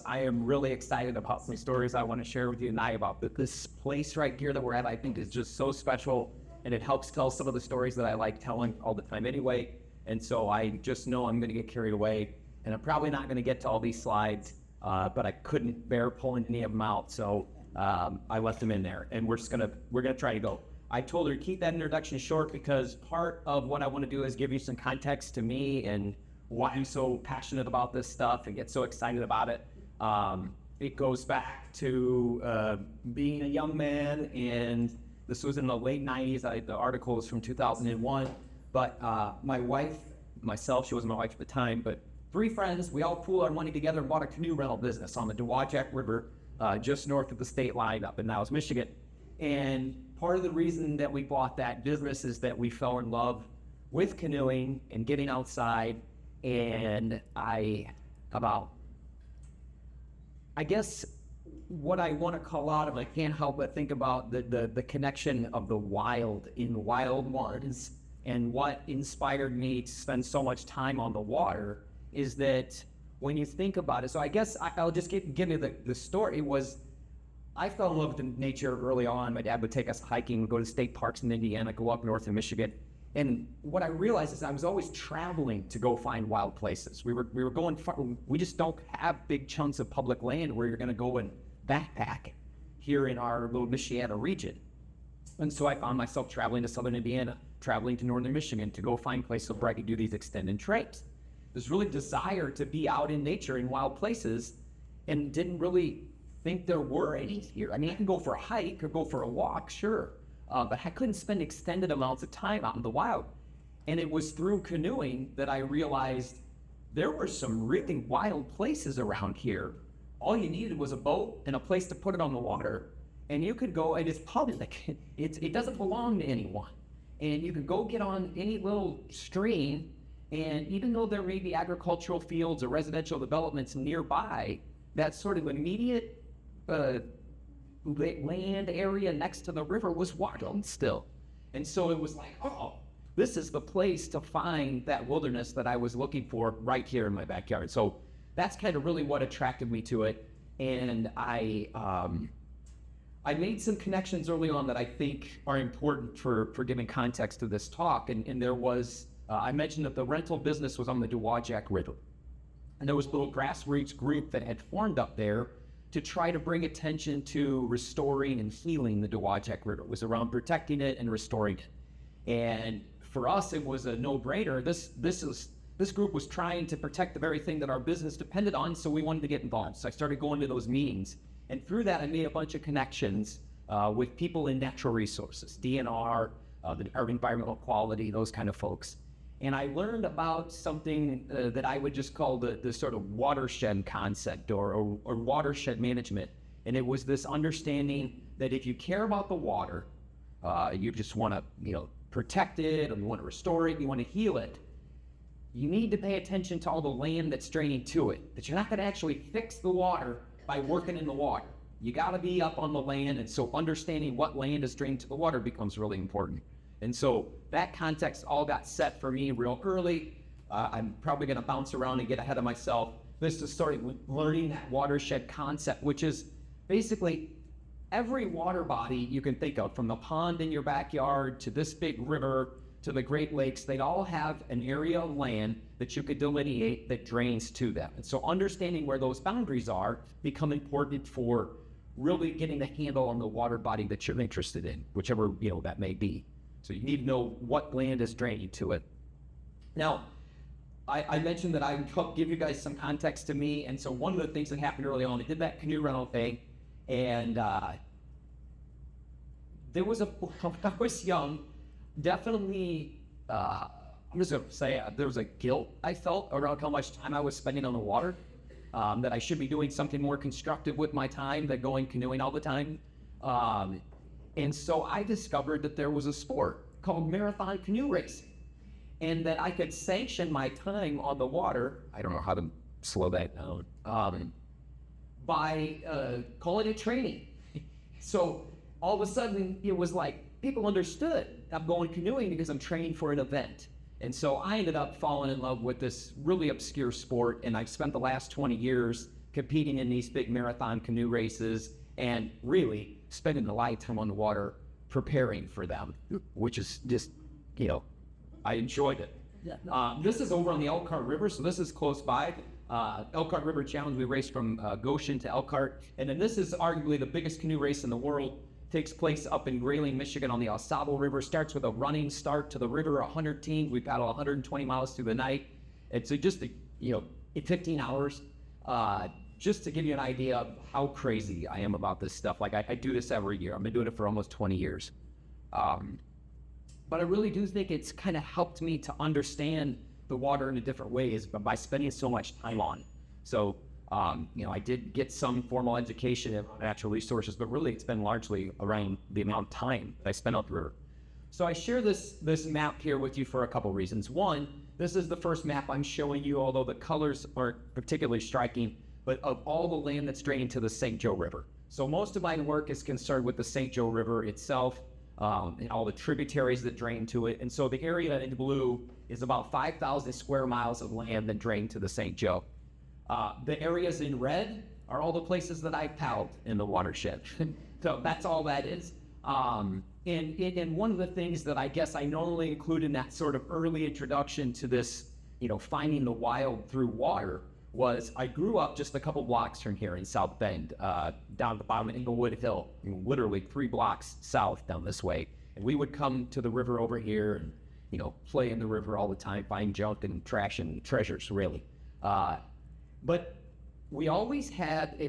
I am really excited about some stories I want to share with you tonight about this place right here that we're at. I think is just so special, and it helps tell some of the stories that I like telling all the time anyway. And so I just know I'm going to get carried away, and I'm probably not going to get to all these slides, but I couldn't bear pulling any of them out, so I left them in there, and we're gonna try to go. I told her to keep that introduction short because part of what I want to do is give you some context to me and why I'm so passionate about this stuff and get so excited about it. It goes back to being a young man, and this was in the late 90s. The article is from 2001, but my wife, myself, she wasn't my wife at the time, but 3 friends, we all pooled our money together and bought a canoe rental business on the Watershed River, just north of the state line up in Niles, Michigan. And part of the reason that we bought that business is that we fell in love with canoeing and getting outside. And I guess what I want to call out, and I can't help but think about the connection of the wild in wild ones, and what inspired me to spend so much time on the water is that when you think about it, so I guess I'll just give you the story. Was I fell in love with nature early on. My dad would take us hiking, go to state parks in Indiana, go up north in Michigan. And what I realized is I was always traveling to go find wild places. We were going far. We just don't have big chunks of public land where you're going to go and backpack here in our little Michiana region. And so I found myself traveling to southern Indiana, traveling to northern Michigan to go find places where I could do these extended trips. This really desire to be out in nature in wild places, and didn't really think there were any here. I mean, I can go for a hike or go for a walk, sure. But I couldn't spend extended amounts of time out in the wild. And it was through canoeing that I realized there were some really wild places around here. All you needed was a boat and a place to put it on the water. And you could go, and it's public. It doesn't belong to anyone. And you could go get on any little stream, and even though there may be agricultural fields or residential developments nearby, that sort of immediate land area next to the river was wild still. And so it was like, oh, this is the place to find that wilderness that I was looking for right here in my backyard. So that's kind of really what attracted me to it. And I made some connections early on that I think are important for giving context to this talk. And there was, I mentioned that the rental business was on the Watershed River. And there was a little grassroots group that had formed up there to try to bring attention to restoring and healing the Watershed River. It was around protecting it and restoring it. And for us, it was a no-brainer. This group was trying to protect the very thing that our business depended on, so we wanted to get involved. So I started going to those meetings. And through that, I made a bunch of connections with people in natural resources, DNR, the Department of Environmental Quality, those kind of folks. And I learned about something that I would just call the sort of watershed concept or watershed management. And it was this understanding that if you care about the water, you just want to, protect it, and you want to restore it, you want to heal it, you need to pay attention to all the land that's draining to it. That you're not going to actually fix the water by working in the water. You got to be up on the land, and so understanding what land is draining to the water becomes really important. And so that context all got set for me real early. I'm probably going to bounce around and get ahead of myself. This is starting learning that watershed concept, which is basically every water body you can think of, from the pond in your backyard to this big river to the Great Lakes. They all have an area of land that you could delineate that drains to them. And so understanding where those boundaries are become important for really getting a handle on the water body that you're interested in, whichever that may be. So you need to know what land is draining to it. Now, I mentioned that I would help give you guys some context to me. And so one of the things that happened early on, I did that canoe rental thing. And there was when I was young, definitely, I'm just going to say there was a guilt I felt around how much time I was spending on the water, that I should be doing something more constructive with my time than going canoeing all the time. And so I discovered that there was a sport called marathon canoe racing, and that I could sanction my time on the water. I don't know how to slow that down, by calling it training. So all of a sudden it was like people understood I'm going canoeing because I'm training for an event. And so I ended up falling in love with this really obscure sport, and I've spent the last 20 years competing in these big marathon canoe races, and really spending a lifetime on the water preparing for them, which is just, I enjoyed it. This is over on the Elkhart River, so this is close by. Elkhart River Challenge, we raced from Goshen to Elkhart. And then this is arguably the biggest canoe race in the world. Takes place up in Grayling, Michigan on the AuSable River. Starts with a running start to the river, 100 teams. We paddle 120 miles through the night. It's just, in 15 hours. Just to give you an idea of how crazy I am about this stuff. Like I do this every year. I've been doing it for almost 20 years. But I really do think it's kind of helped me to understand the water in a different ways by spending so much time on. So, I did get some formal education in natural resources, but really it's been largely around the amount of time I spent on the river. So I share this map here with you for a couple reasons. One, this is the first map I'm showing you, although the colors aren't particularly striking, but of all the land that's draining to the St. Joe River. So most of my work is concerned with the St. Joe River itself, and all the tributaries that drain to it. And so the area in blue is about 5,000 square miles of land that drain to the St. Joe. The areas in red are all the places that I paddled in the watershed. So that's all that is. And one of the things that I guess I normally include in that sort of early introduction to this, finding the wild through water, was I grew up just a couple blocks from here in South Bend, down at the bottom of Inglewood Hill, literally 3 blocks south down this way. And we would come to the river over here and, play in the river all the time, find junk and trash and treasures, really. But we always had,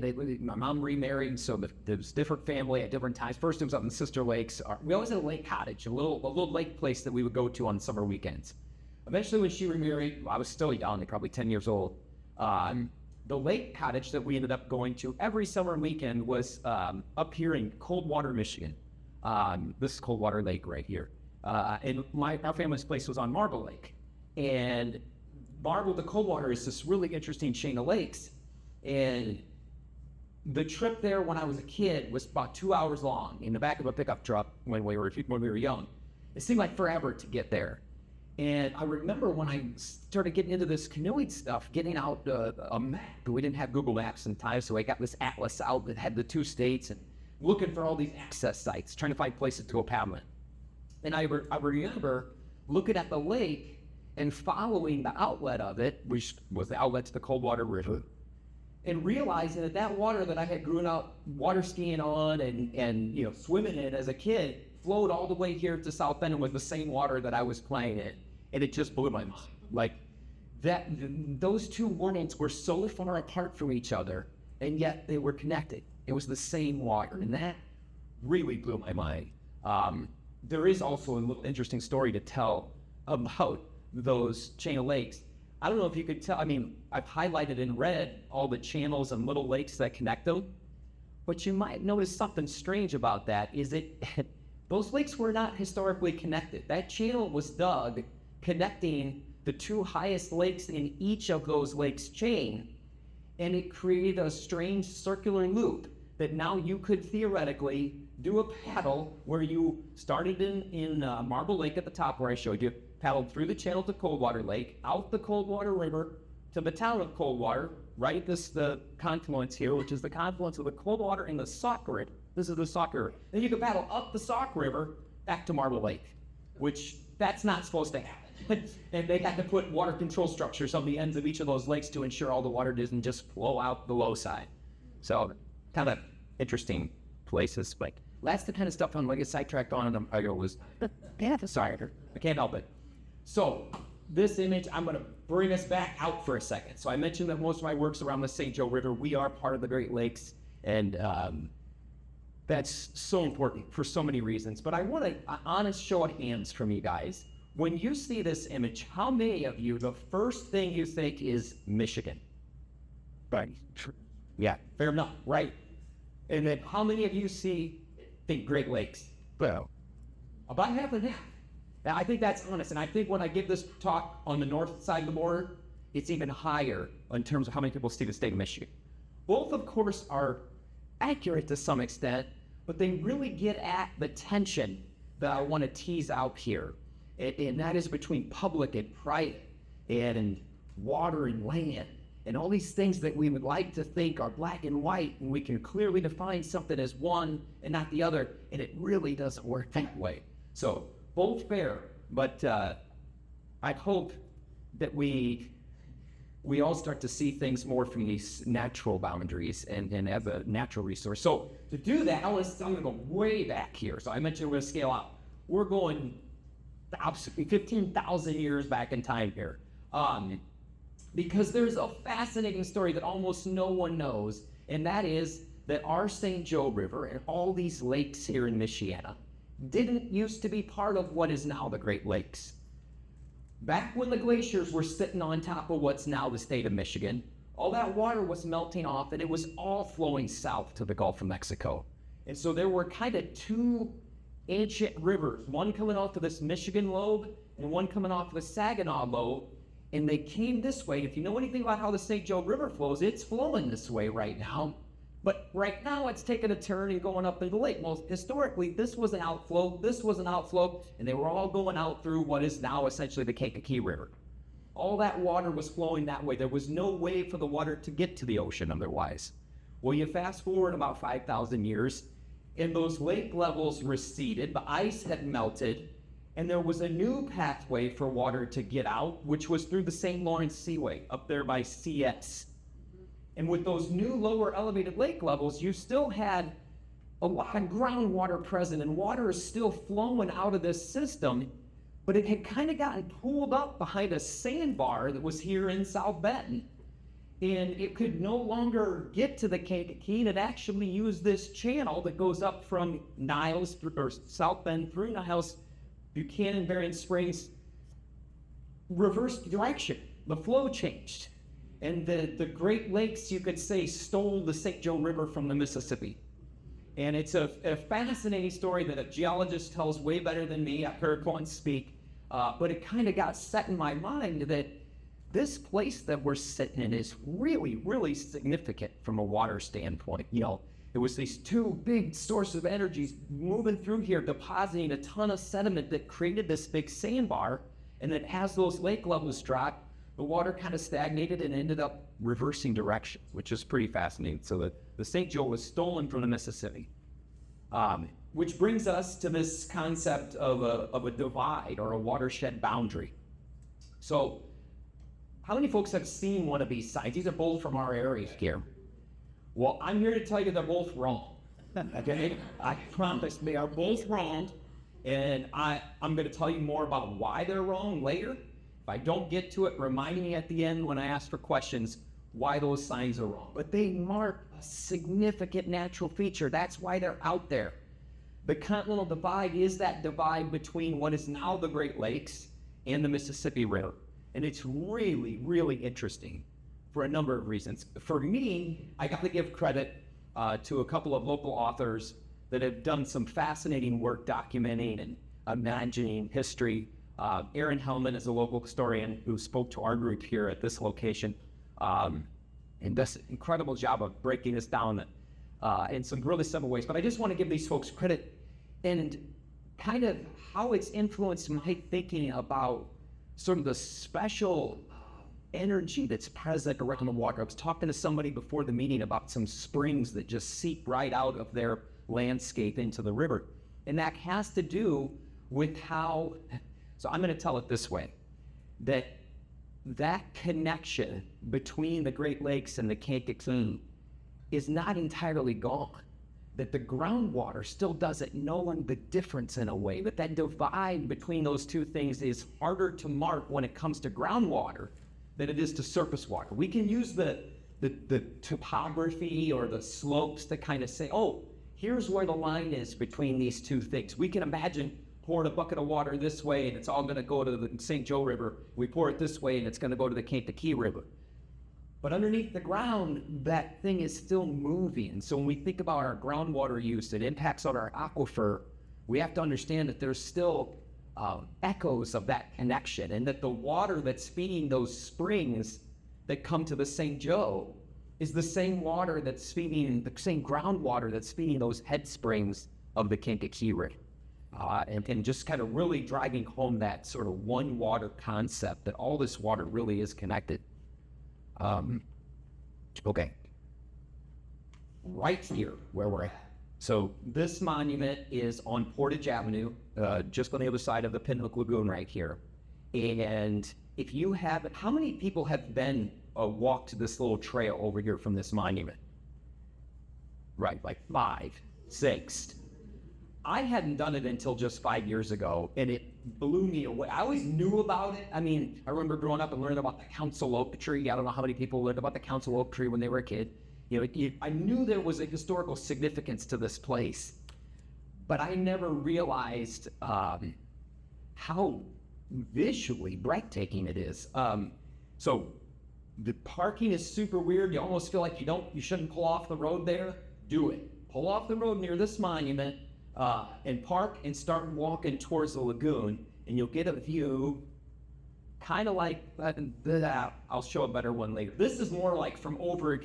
my mom remarried, so there was different family at different times. First it was up in Sister Lakes. We always had a lake cottage, a little lake place that we would go to on summer weekends. Eventually when she remarried, I was still young, probably 10 years old. The lake cottage that we ended up going to every summer weekend was up here in Coldwater, Michigan. This is Coldwater Lake right here. And our family's place was on Marble Lake. And the Coldwater is this really interesting chain of lakes. And the trip there when I was a kid was about 2 hours long in the back of a pickup truck when we were young. It seemed like forever to get there. And I remember when I started getting into this canoeing stuff, getting out a map. We didn't have Google Maps in time, so I got this atlas out that had the 2 states and looking for all these access sites, trying to find places to go paddling. And I remember looking at the lake and following the outlet of it, which was the outlet to the Coldwater River, and realizing that water that I had grown up water skiing on and swimming in as a kid flowed all the way here to South Bend and was the same water that I was playing in. And it just blew my mind. Like those 2 worlds were so far apart from each other, and yet they were connected. It was the same water, and that really blew my mind. There is also a little interesting story to tell about those chain of lakes. I don't know if you could tell, I've highlighted in red all the channels and little lakes that connect them, but you might notice something strange about that is those lakes were not historically connected. That channel was dug connecting the 2 highest lakes in each of those lakes chain, and it created a strange circular loop that now you could theoretically do a paddle where you started in Marble Lake at the top where I showed you, paddled through the channel to Coldwater Lake, out the Coldwater River to the town of Coldwater, right? The confluence here, which is the confluence of the Coldwater and the Sauk River. This is the Sauk River. Then you can paddle up the Sauk River back to Marble Lake, which that's not supposed to happen. And they had to put water control structures on the ends of each of those lakes to ensure all the water doesn't just flow out the low side. So kind of interesting places. But that's the kind of stuff I'm going to get sidetracked on, and I was, sorry, I can't help it. So this image, I'm going to bring us back out for a second. So I mentioned that most of my work's around the St. Joe River. We are part of the Great Lakes, and that's so important for so many reasons. But I want an honest show of hands from you guys. When you see this image, how many of you, the first thing you think is Michigan? Right. Yeah, fair enough, right? And then how many of you think Great Lakes? Well, about half and half. Now, I think that's honest, and I think when I give this talk on the north side of the border, it's even higher in terms of how many people see the state of Michigan. Both, of course, are accurate to some extent, but they really get at the tension that I want to tease out here, and that is between public and private, and water and land. and all these things that we would like to think are black and white, and we can clearly define something as one and not the other, and it really doesn't work that way. So both fair, but I hope that we all start to see things more from these natural boundaries and as a natural resource. So to do that, I'm going to go way back here. So I mentioned we're going to scale out. We're going 15,000 years back in time here. Because there's a fascinating story that almost no one knows, and that is that our St. Joe River and all these lakes here in Michiana didn't used to be part of what is now the Great Lakes. Back when the glaciers were sitting on top of what's now the state of Michigan, all that water was melting off and it was all flowing south to the Gulf of Mexico. And so there were kind of two ancient rivers, one coming off of this Michigan lobe and one coming off of the Saginaw lobe. And they came this way. If you know anything about how the St. Joe River flows, it's flowing this way right now. But right now it's taking a turn and going up into the lake. Well, historically, this was an outflow, this was an outflow, and they were all going out through what is now essentially the Kankakee River. All that water was flowing that way. There was no way for the water to get to the ocean otherwise. Well, you fast forward about 5,000 years, and those lake levels receded, the ice had melted, and there was a new pathway for water to get out, which was through the St. Lawrence Seaway, up there by CS. And with those new lower elevated lake levels, you still had a lot of groundwater present, and water is still flowing out of this system, but it had kind of gotten pulled up behind a sandbar that was here in South Benton. And it could no longer get to the Kankakee, and it actually used this channel that goes up from Niles, or South Bend through Niles, Buchanan, Berrien Springs, reversed direction. The flow changed. And the Great Lakes, you could say, stole the St. Joe River from the Mississippi. And it's a fascinating story that a geologist tells way better than me. I've heard one speak. But it kind of got set in my mind that this place that we're sitting in is really, really significant from a water standpoint. You know, it was these two big sources of energies moving through here, depositing a ton of sediment that created this big sandbar. And then as those lake levels dropped, the water kind of stagnated and ended up reversing direction, which is pretty fascinating. So the St. Joe was stolen from the Mississippi, which brings us to this concept of a divide or a watershed boundary. So how many folks have seen one of these signs? These are both from our area here. Well, I'm here to tell you they're both wrong. Okay? I promise they are both wrong. And I'm going to tell you more about why they're wrong later. If I don't get to it, remind me at the end when I ask for questions why those signs are wrong. But they mark a significant natural feature. That's why they're out there. The Continental Divide is that divide between what is now the Great Lakes and the Mississippi River. And it's really, really interesting for a number of reasons. For me, I got to give credit to a couple of local authors that have done some fascinating work documenting and imagining history. Aaron Hellman is a local historian who spoke to our group here at this location and does an incredible job of breaking this down in some really simple ways. But I just want to give these folks credit and kind of how it's influenced my thinking about sort of the special energy that's present around the water. I was talking to somebody before the meeting about some springs that just seep right out of their landscape into the river. And that has to do with how, so I'm going to tell it this way, that connection between the Great Lakes and the Kankakee is not entirely gone. That the groundwater still doesn't know the difference in a way, but that divide between those two things is harder to mark when it comes to groundwater than it is to surface water. We can use the topography or the slopes to kind of say, oh, here's where the line is between these two things. We can imagine pouring a bucket of water this way and it's all going to go to the St. Joe River. We pour it this way and it's going to go to the Kankakee River. But underneath the ground, that thing is still moving. So when we think about our groundwater use, it impacts on our aquifer, we have to understand that there's still echoes of that connection, and that the water that's feeding those springs that come to the St. Joe is the same water that's feeding, the same groundwater that's feeding those head springs of the Kankakee River. And just kind of really driving home that sort of one water concept, that all this water really is connected. Okay. Right here where we're at. So this monument is on Portage Avenue, just on the other side of the Pinhook Lagoon right here. And if you haven't, how many people have been walked this little trail over here from this monument? Right, like 5, 6. I hadn't done it until just 5 years ago, and it blew me away. I always knew about it. I mean, I remember growing up and learning about the council oak tree. I don't know how many people learned about the council oak tree when they were a kid. You know, I knew there was a historical significance to this place, but I never realized how visually breathtaking it is. So the parking is super weird. You almost feel like you shouldn't pull off the road there. Do it. Pull off the road near this monument and park and start walking towards the lagoon, and you'll get a view kind of like that. I'll show a better one later. This is more like from over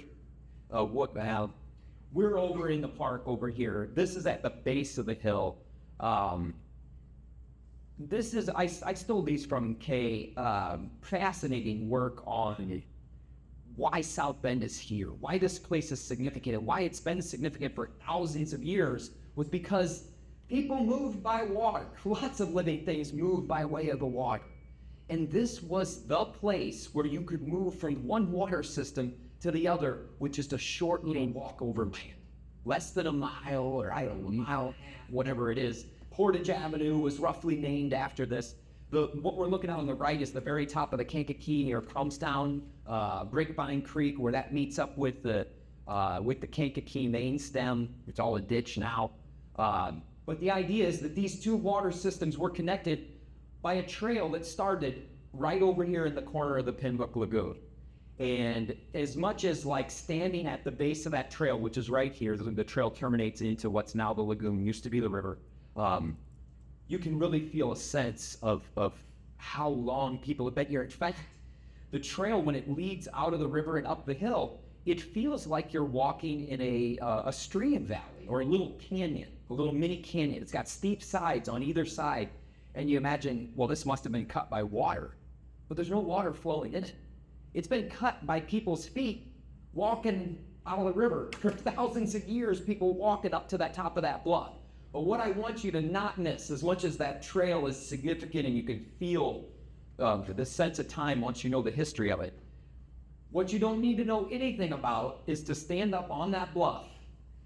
we're over in the park over here. This is at the base of the hill. This is, I stole these from Kay, fascinating work on why South Bend is here, why this place is significant, and why it's been significant for thousands of years was because people moved by water. Lots of living things moved by way of the water. And this was the place where you could move from one water system to the other with just a short little walk over land. Less than a mile, or I don't know, a mile, whatever it is. Portage Avenue was roughly named after this. What we're looking at on the right is the very top of the Kankakee near Crumbstown, Grapevine Creek, where that meets up with the Kankakee main stem. It's all a ditch now. But the idea is that these two water systems were connected by a trail that started right over here in the corner of the Pinhook Lagoon. And as much as like standing at the base of that trail, which is right here, the trail terminates into what's now the lagoon, used to be the river, you can really feel a sense of how long people have been here. In fact, the trail, when it leads out of the river and up the hill, it feels like you're walking in a stream valley or a little canyon, a little mini canyon. It's got steep sides on either side. And you imagine, well, this must have been cut by water, but there's no water flowing in it. It's been cut by people's feet walking out of the river. For thousands of years, people walking up to that top of that bluff. But what I want you to not miss, as much as that trail is significant and you can feel the sense of time once you know the history of it, what you don't need to know anything about is to stand up on that bluff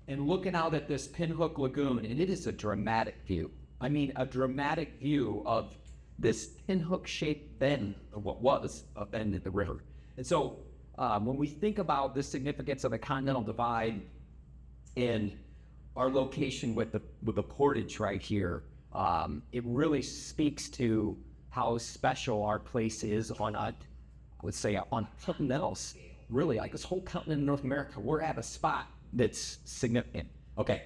and looking out at this Pinhook Lagoon, and it is a dramatic view. I mean, a dramatic view of this pinhook-shaped bend, or what was a bend in the river. And so when we think about the significance of the Continental Divide and our location with the portage right here, it really speaks to how special our place is on a, I would say, on something else. Really, like this whole continent of North America, we're at a spot that's significant. Okay,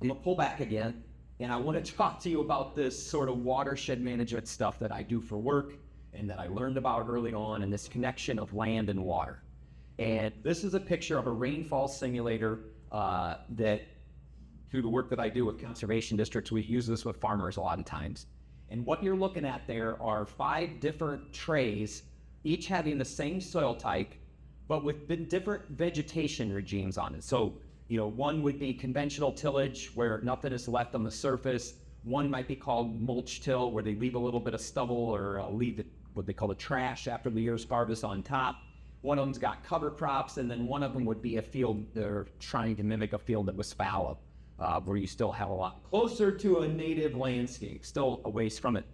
I'm gonna pull back again, and I want to talk to you about this sort of watershed management stuff that I do for work and that I learned about early on, and this connection of land and water. And this is a picture of a rainfall simulator that, through the work that I do with conservation districts, we use this with farmers a lot of times. And what you're looking at there are 5 different trays, each having the same soil type, but with different vegetation regimes on it. So, you know, one would be conventional tillage, where nothing is left on the surface. One might be called mulch till, where they leave a little bit of stubble or leave what they call the trash after the year's harvest on top. One of them's got cover crops, and then one of them would be a field they're trying to mimic a field that was fallow, where you still have a lot closer to a native landscape, still a ways from it.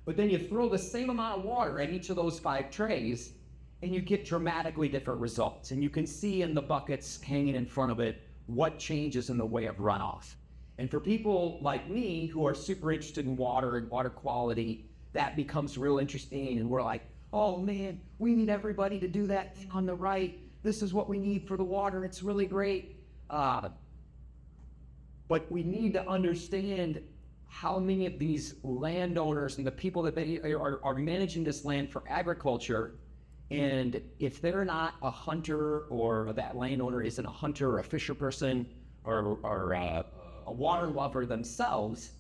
But then you throw the same amount of water at each of those 5 trays, and you get dramatically different results. And you can see in the buckets hanging in front of it what changes in the way of runoff. And for people like me who are super interested in water and water quality, that becomes real interesting. And we're like, oh man, we need everybody to do that thing on the right. This is what we need for the water. It's really great. But we need to understand how many of these landowners and the people that they are managing this land for agriculture, and if they're not a hunter, or that landowner isn't a hunter or a fisher person or a water lover themselves,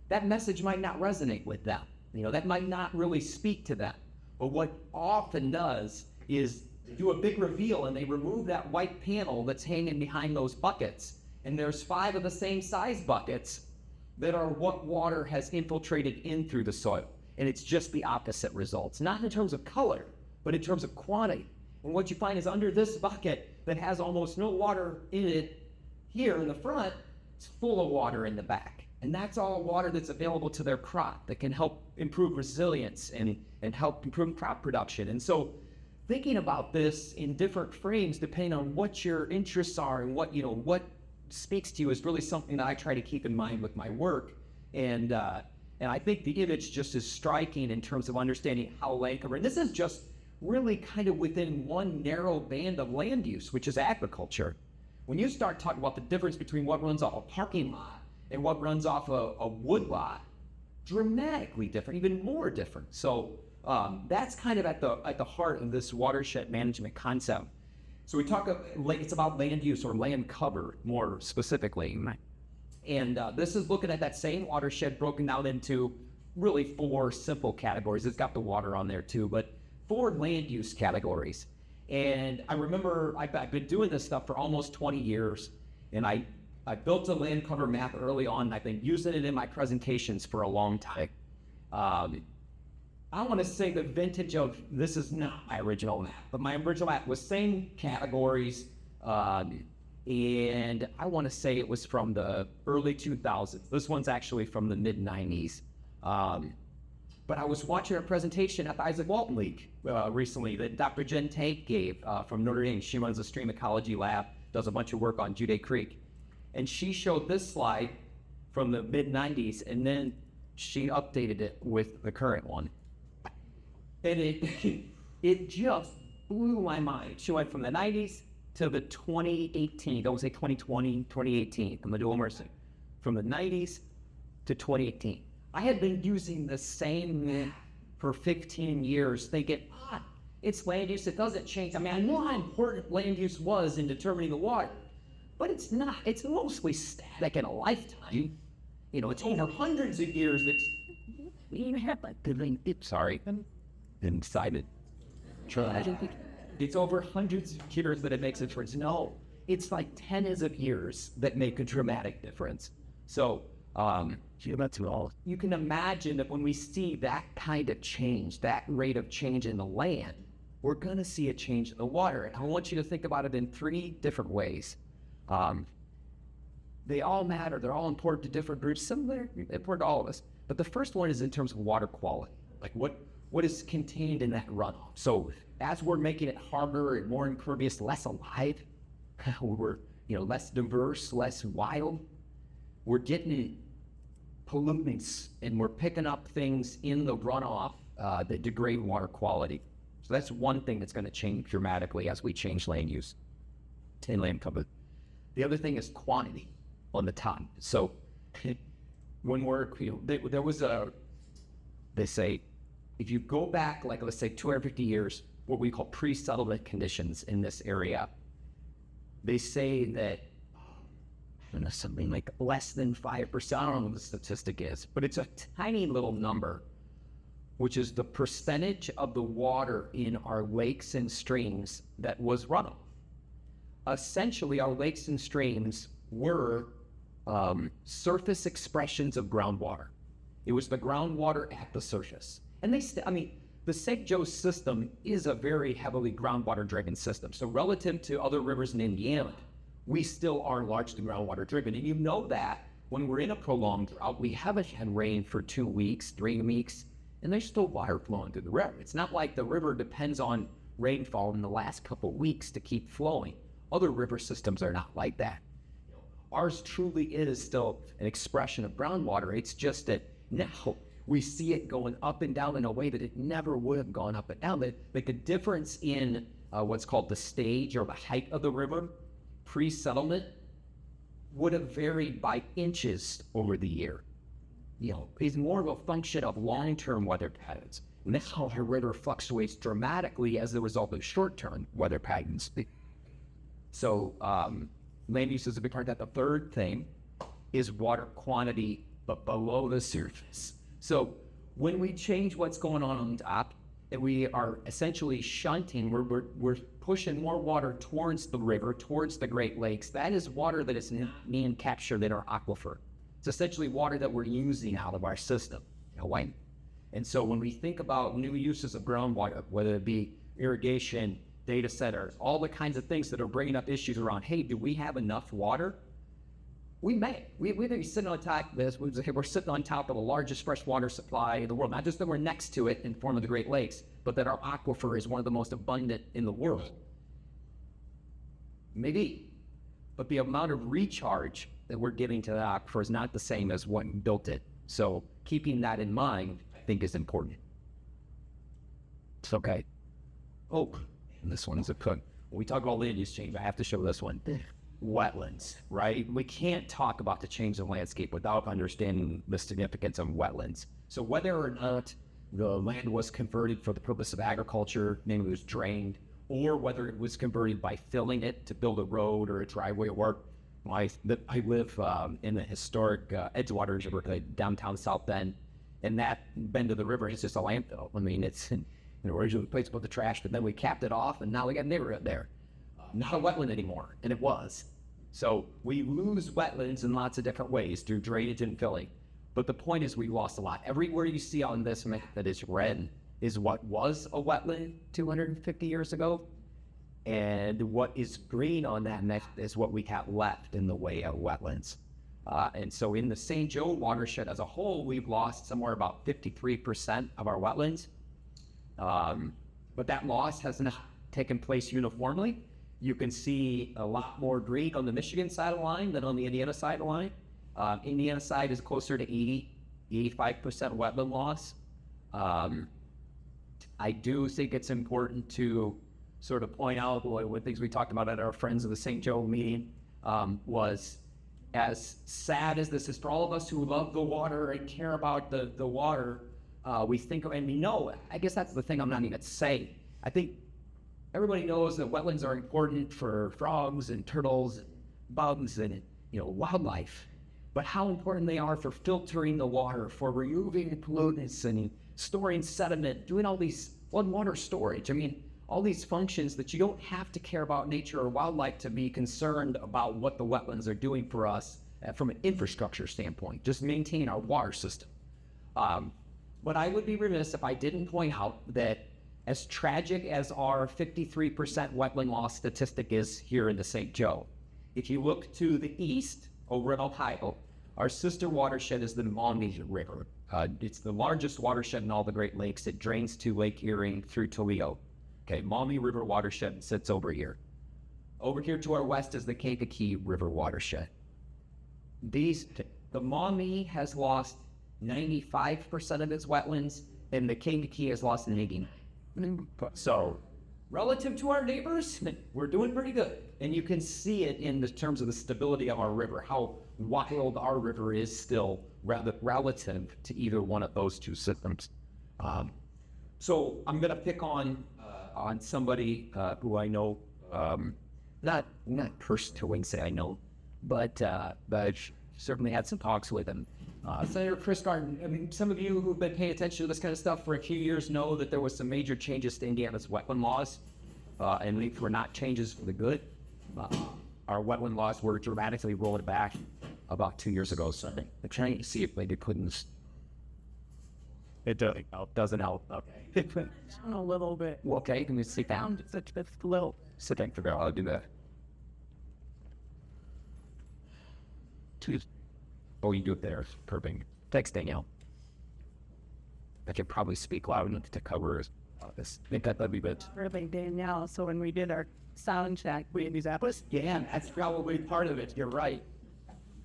that message might not resonate with them. You know, that might not really speak to them. But what often does is They do a big reveal and they remove that white panel that's hanging behind those buckets. And there's 5 of the same size buckets that are what water has infiltrated in through the soil. And it's just the opposite results, not in terms of color, but in terms of quantity. And what you find is under this bucket that has almost no water in it here in the front, it's full of water in the back. And that's all water that's available to their crop that can help improve resilience and help improve crop production. And so thinking about this in different frames, depending on what your interests are and what speaks to you, is really something that I try to keep in mind with my work. And I think the image just is striking in terms of understanding how land cover, and this is just really kind of within one narrow band of land use, which is agriculture. When you start talking about the difference between what runs off a parking lot and what runs off a wood lot, dramatically different, even more different. So that's kind of at the heart of this watershed management concept. So we talk, it's about land use or land cover more specifically. And this is looking at that same watershed broken down into really 4 simple categories. It's got the water on there too, but 4 land use categories. And I remember I've been doing this stuff for almost 20 years, and I built a land cover map early on, and I've been using it in my presentations for a long time. I want to say the vintage of, this is not my original map, but my original map was same categories, and I want to say it was from the early 2000s. This one's actually from the mid 90s. But I was watching a presentation at the Isaac Walton League recently that Dr. Jen Tank gave from Notre Dame. She runs a stream ecology lab, does a bunch of work on Jude Creek. And she showed this slide from the mid 90s, and then she updated it with the current one. And it just blew my mind. She went from the 90s to the 2018, don't say 2020, 2018, I'm gonna do immersive. From the 90s to 2018. I had been using the same map for 15 years thinking, it's land use, it doesn't change. I mean, I know how important land use was in determining the water, but it's not, it's mostly static in a lifetime. It's over hundreds of years. Sorry, excited. It's over hundreds of years that it makes a difference. No, it's like tens of years that make a dramatic difference. So, you can imagine that when we see that kind of change, that rate of change in the land, we're going to see a change in the water. And I want you to think about it in 3 different ways. They all matter. They're all important to different groups. Some are important to all of us. But the first one is in terms of water quality. Like what is contained in that runoff. So as we're making it harder and more impervious, less alive, we're less diverse, less wild, we're getting pollutants and we're picking up things in the runoff that degrade water quality. So that's one thing that's going to change dramatically as we change land use and land cover. The other thing is quantity on the top. So when there was they say, if you go back, like let's say 250 years, what we call pre-settlement conditions in this area, they say that something like less than 5%, I don't know what the statistic is, but it's a tiny little number, which is the percentage of the water in our lakes and streams that was runoff. Essentially, our lakes and streams were surface expressions of groundwater. It was the groundwater at the surface. And the St. Joe system is a very heavily groundwater driven system. So relative to other rivers in Indiana, we still are largely groundwater driven. And you know that when we're in a prolonged drought, we haven't had rain for 2 weeks, 3 weeks, and there's still water flowing through the river. It's not like the river depends on rainfall in the last couple of weeks to keep flowing. Other river systems are not like that. Ours truly is still an expression of groundwater. It's just that now we see it going up and down in a way that it never would have gone up and down. Like the difference in what's called the stage or the height of the river pre-settlement would have varied by inches over the year. It's more of a function of long-term weather patterns. And that's how the river fluctuates dramatically as a result of short-term weather patterns. So land use is a big part of that. The third thing is water quantity, but below the surface. So when we change what's going on the top, and we are essentially shunting, we're pushing more water towards the river, towards the Great Lakes. That is water that is not being captured in our aquifer. It's essentially water that we're using out of our system, right? And so when we think about new uses of groundwater, whether it be irrigation, data centers, all the kinds of things that are bringing up issues around, hey, do we have enough water? We may. We may be sitting on top of this. We're sitting on top of the largest freshwater supply in the world. Not just that we're next to it in the form of the Great Lakes, but that our aquifer is one of the most abundant in the world. Maybe. But the amount of recharge that we're giving to the aquifer is not the same as what built it. So keeping that in mind, I think, is important. It's okay. Oh, and this one is a cook. When we talk about land use change, I have to show this one. Wetlands, right? We can't talk about the change in landscape without understanding the significance of wetlands. So whether or not the land was converted for the purpose of agriculture, maybe it was drained, or whether it was converted by filling it to build a road or a driveway or work. I live in the historic Edgewater neighborhood, downtown South Bend, and that bend of the river is just a landfill. I mean, it's an original place to put the trash, but then we capped it off, and now we got a neighborhood there. Not a wetland anymore, and it was. So we lose wetlands in lots of different ways through drainage and filling. But the point is we lost a lot. Everywhere you see on this map that is red is what was a wetland 250 years ago. And what is green on that map is what we have left in the way of wetlands. And so in the St. Joe watershed as a whole, we've lost somewhere about 53% of our wetlands. But that loss has not taken place uniformly. You can see a lot more green on the Michigan side of the line than on the Indiana side of the line. Indiana side is closer to 85% wetland loss. I do think it's important to sort of point out one things we talked about at our Friends of the St. Joe meeting was, as sad as this is for all of us who love the water and care about the water, we think, and we know, I guess that's the thing I'm not even saying. I think everybody knows that wetlands are important for frogs and turtles and bugs and wildlife, but how important they are for filtering the water, for removing pollutants and storing sediment, doing all these water storage. I mean, all these functions that you don't have to care about nature or wildlife to be concerned about what the wetlands are doing for us from an infrastructure standpoint, just maintain our water system. But I would be remiss if I didn't point out that as tragic as our 53% wetland loss statistic is here in the St. Joe, if you look to the east over in Ohio, our sister watershed is the Maumee River. It's the largest watershed in all the Great Lakes. It drains to Lake Erie through Toledo. Okay, Maumee River watershed sits over here. Over here to our west is the Kankakee River watershed. The Maumee has lost 95% of its wetlands, and the Kankakee has lost 89%. So, relative to our neighbors, we're doing pretty good. And you can see it in the terms of the stability of our river, how wild our river is still relative to either one of those two systems. So I'm going to pick on somebody who I know, not personally say I know, but I've certainly had some talks with him. Senator Chris Garden, I mean, some of you who've been paying attention to this kind of stuff for a few years know that there was some major changes to Indiana's wetland laws, and these were not changes for the good. Our wetland laws were dramatically rolled back about 2 years ago, so I'm trying to see if they couldn't. It doesn't help. Okay. A little bit. Well, okay, can we sit down? It's a little. Sit down, figure out how to do that. Oh, you do it there. Perfect. Thanks, Danielle. I could probably speak loud enough to cover this. I think that'd be good. Really, Danielle. So when we did our sound check, we had these apples. Yeah, that's probably part of it. You're right.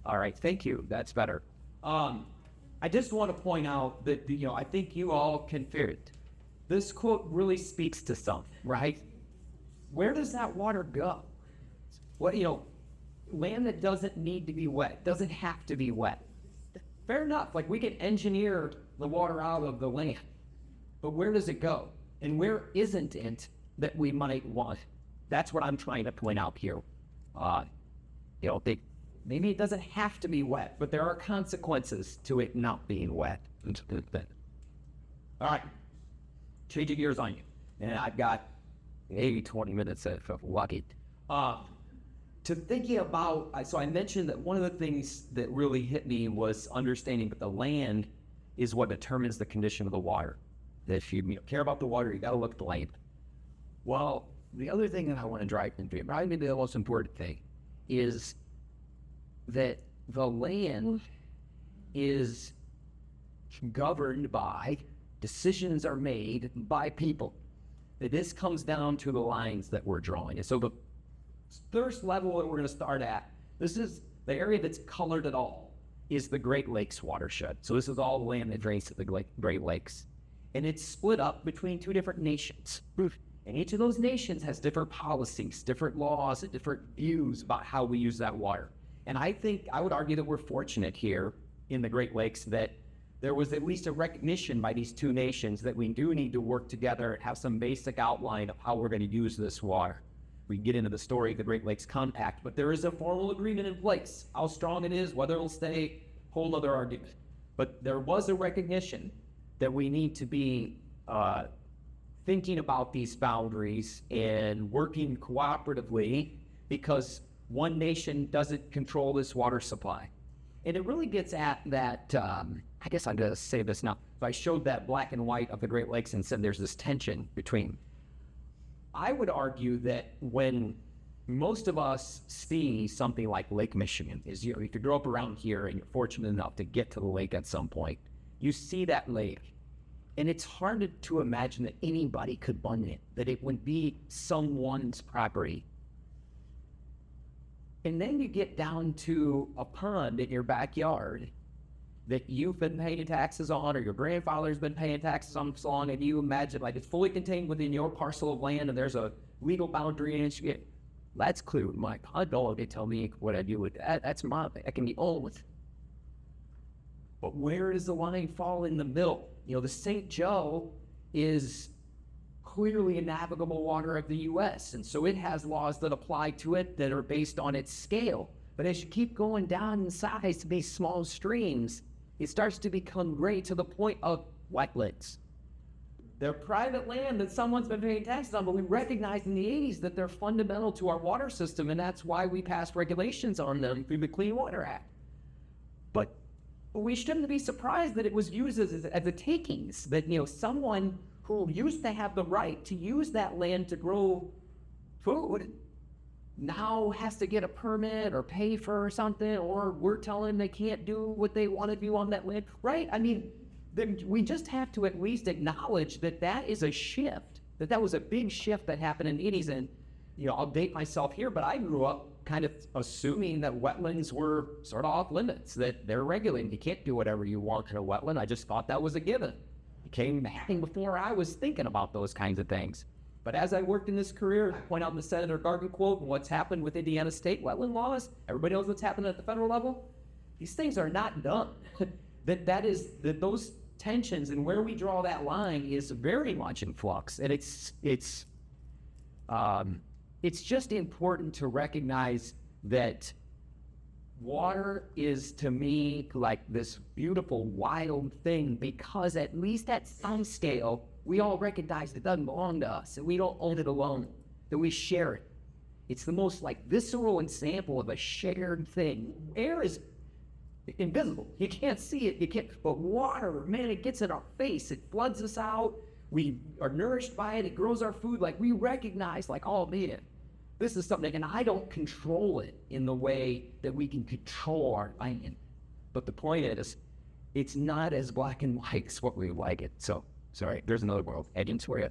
All right, thank you. That's better. I just want to point out that I think you all can figure it. This quote really speaks to something, right? Where does that water go? What land that doesn't need to be wet, doesn't have to be wet. Fair enough, like we can engineer the water out of the land, but where does it go? And where isn't it that we might want? That's what I'm trying to point out here. Maybe it doesn't have to be wet, but there are consequences to it not being wet. All right. changing gears on you, and I've got maybe 20 minutes if I'm lucky. To thinking about, so I mentioned that one of the things that really hit me was understanding that the land is what determines the condition of the water. That if you care about the water, you got to look at the land. Well, the other thing that I want to drive into, probably the most important thing, is that the land is governed by, decisions are made by people. That this comes down to the lines that we're drawing. And so the first level that we're going to start at, this is the area that's colored at all, is the Great Lakes watershed. So this is all the land that drains to the Great Lakes. And it's split up between two different nations. And each of those nations has different policies, different laws, and different views about how we use that water. And I would argue that we're fortunate here in the Great Lakes that there was at least a recognition by these two nations that we do need to work together and have some basic outline of how we're going to use this water. We can get into the story of the Great Lakes Compact, but there is a formal agreement in place. How strong it is, whether it'll stay, whole other argument. But there was a recognition that we need to be thinking about these boundaries and working cooperatively because one nation doesn't control this water supply. And it really gets at that, I guess I'm going to say this now. So I showed that black and white of the Great Lakes and said there's this tension between. I would argue that when most of us see something like Lake Michigan, if you grow up around here and you're fortunate enough to get to the lake at some point, you see that lake. And it's hard to imagine that anybody could run it, that it would be someone's property. And then you get down to a pond in your backyard that you've been paying taxes on, or your grandfather's been paying taxes on so long, and you imagine like it's fully contained within your parcel of land and there's a legal boundary and that's clear with my pond. They tell me what I do with that. That's mine. I can be owned. But where does the line fall in the middle? The St. Joe is clearly a navigable water of the U.S., and so it has laws that apply to it that are based on its scale. But as you keep going down in size to these small streams, it starts to become great to the point of wetlands. They're private land that someone's been paying taxes on, but we recognized in the 80s that they're fundamental to our water system, and that's why we passed regulations on them through the Clean Water Act. But we shouldn't be surprised that it was used as a takings, that someone who used to have the right to use that land to grow food now has to get a permit or pay for something, or we're telling them they can't do what they want to do on that land, right? I mean, we just have to at least acknowledge that that is a shift, that was a big shift that happened in the 80s. And, I'll date myself here, but I grew up kind of assuming that wetlands were sort of off limits, that they're regulated. You can't do whatever you want in a wetland. I just thought that was a given. It came happening before I was thinking about those kinds of things. But as I worked in this career, I point out in the Senator Gargan quote and what's happened with Indiana state wetland laws. Everybody knows what's happening at the federal level. These things are not done. that those tensions and where we draw that line is very much in flux. And it's just important to recognize that water is, to me, like this beautiful, wild thing, because at least at some scale, we all recognize it doesn't belong to us, and we don't own it alone, that we share it. It's the most visceral example of a shared thing. Air is invisible. You can't see it. But water, man, it gets in our face. It floods us out. We are nourished by it. It grows our food. We recognize, oh, man, this is something, and I don't control it in the way that we can control our land. But the point is, it's not as black and white as what we like it. So, sorry, there's another world heading for you.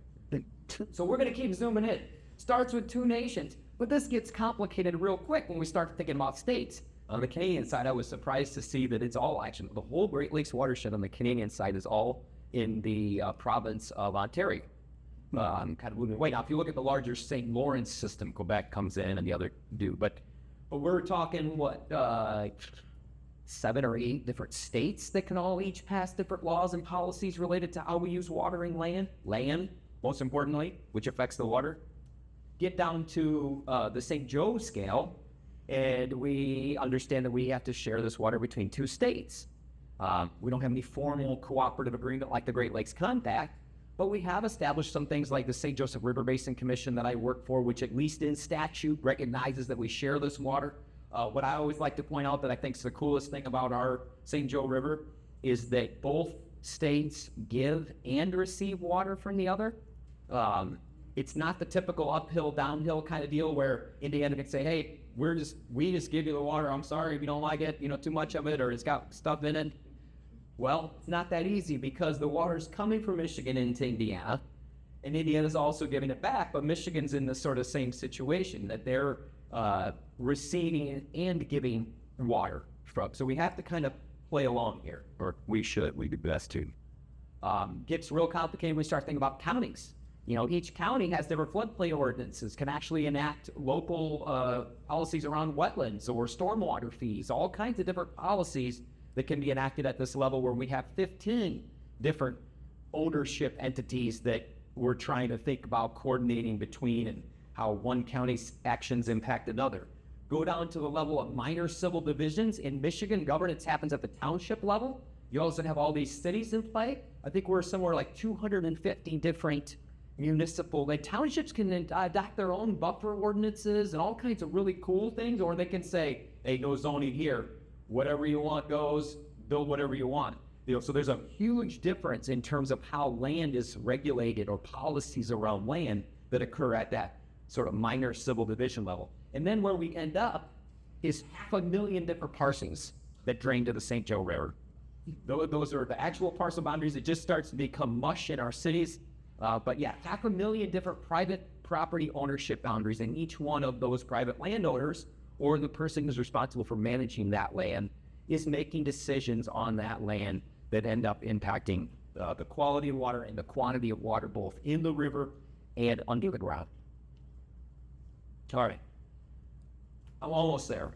So we're going to keep zooming in. Starts with two nations, but this gets complicated real quick when we start thinking about states. On the Canadian side, I was surprised to see that it's all actually, the whole Great Lakes watershed on the Canadian side is all in the province of Ontario. Kind of moving away. Now, if you look at the larger St. Lawrence system, Quebec comes in and the other do. But we're talking, 7 or 8 different states that can all each pass different laws and policies related to how we use watering land, most importantly, which affects the water. Get down to the St. Joe scale, and we understand that we have to share this water between 2 states. We don't have any formal cooperative agreement like the Great Lakes Compact, But we have established some things like the St. Joseph River Basin Commission that I work for, which at least in statute recognizes that we share this water. What I always like to point out that I think is the coolest thing about our St. Joe River is that both states give and receive water from the other. It's not the typical uphill, downhill kind of deal where Indiana can say, hey, we just give you the water. I'm sorry if you don't like it, too much of it, or it's got stuff in it. Well, it's not that easy because the water's coming from Michigan into Indiana, and Indiana's also giving it back, but Michigan's in the sort of same situation that they're receiving and giving water from. So we have to kind of play along here, or we do best to. Gets real complicated when we start thinking about counties. Each county has different floodplain ordinances, can actually enact local policies around wetlands or stormwater fees, all kinds of different policies that can be enacted at this level where we have 15 different ownership entities that we're trying to think about coordinating between and how one county's actions impact another. Go down to the level of minor civil divisions. In Michigan, governance happens at the township level. You also have all these cities in play. I think we're somewhere like 250 different municipal, townships can adopt their own buffer ordinances and all kinds of really cool things, or they can say, hey, no zoning here. Whatever you want goes, build whatever you want. So there's a huge difference in terms of how land is regulated or policies around land that occur at that sort of minor civil division level. And then where we end up is 500,000 different parsons that drain to the St. Joe River. Those are the actual parcel boundaries. It just starts to become mush in our cities. But yeah, 500,000 different private property ownership boundaries, and each one of those private landowners or the person who's responsible for managing that land is making decisions on that land that end up impacting the quality of water and the quantity of water both in the river and under the ground. All right. I'm almost there.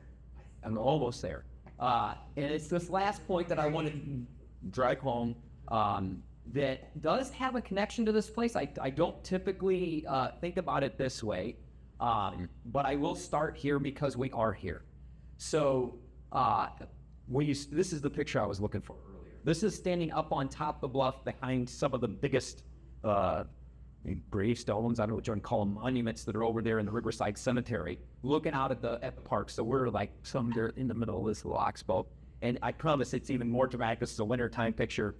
And it's this last point that I want to drag home that does have a connection to this place. I don't typically think about it this way, but I will start here because we are here. So this is the picture I was looking for earlier. This is standing up on top of the bluff behind some of the biggest gravestones, I don't know what you want to call them, monuments that are over there in the Riverside Cemetery, looking out at the park. So we're like somewhere in the middle of this little oxbow. And I promise it's even more dramatic. This is a wintertime picture.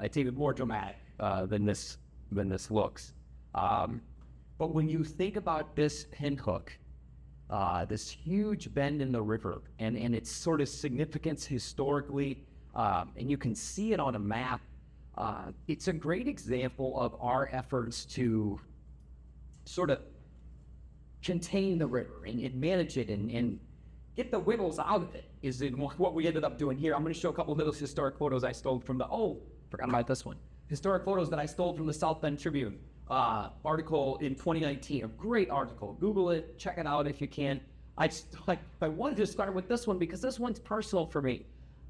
It's even more dramatic than this looks. But when you think about this pinhook, this huge bend in the river, and its sort of significance historically, and you can see it on a map, it's a great example of our efforts to sort of contain the river and manage it and get the wiggles out of it is in what we ended up doing here. I'm going to show a couple of those historic photos I stole from forgot about this one. Historic photos that I stole from the South Bend Tribune article in 2019. A great article. Google it, check it out if you can. I wanted to start with this one because this one's personal for me.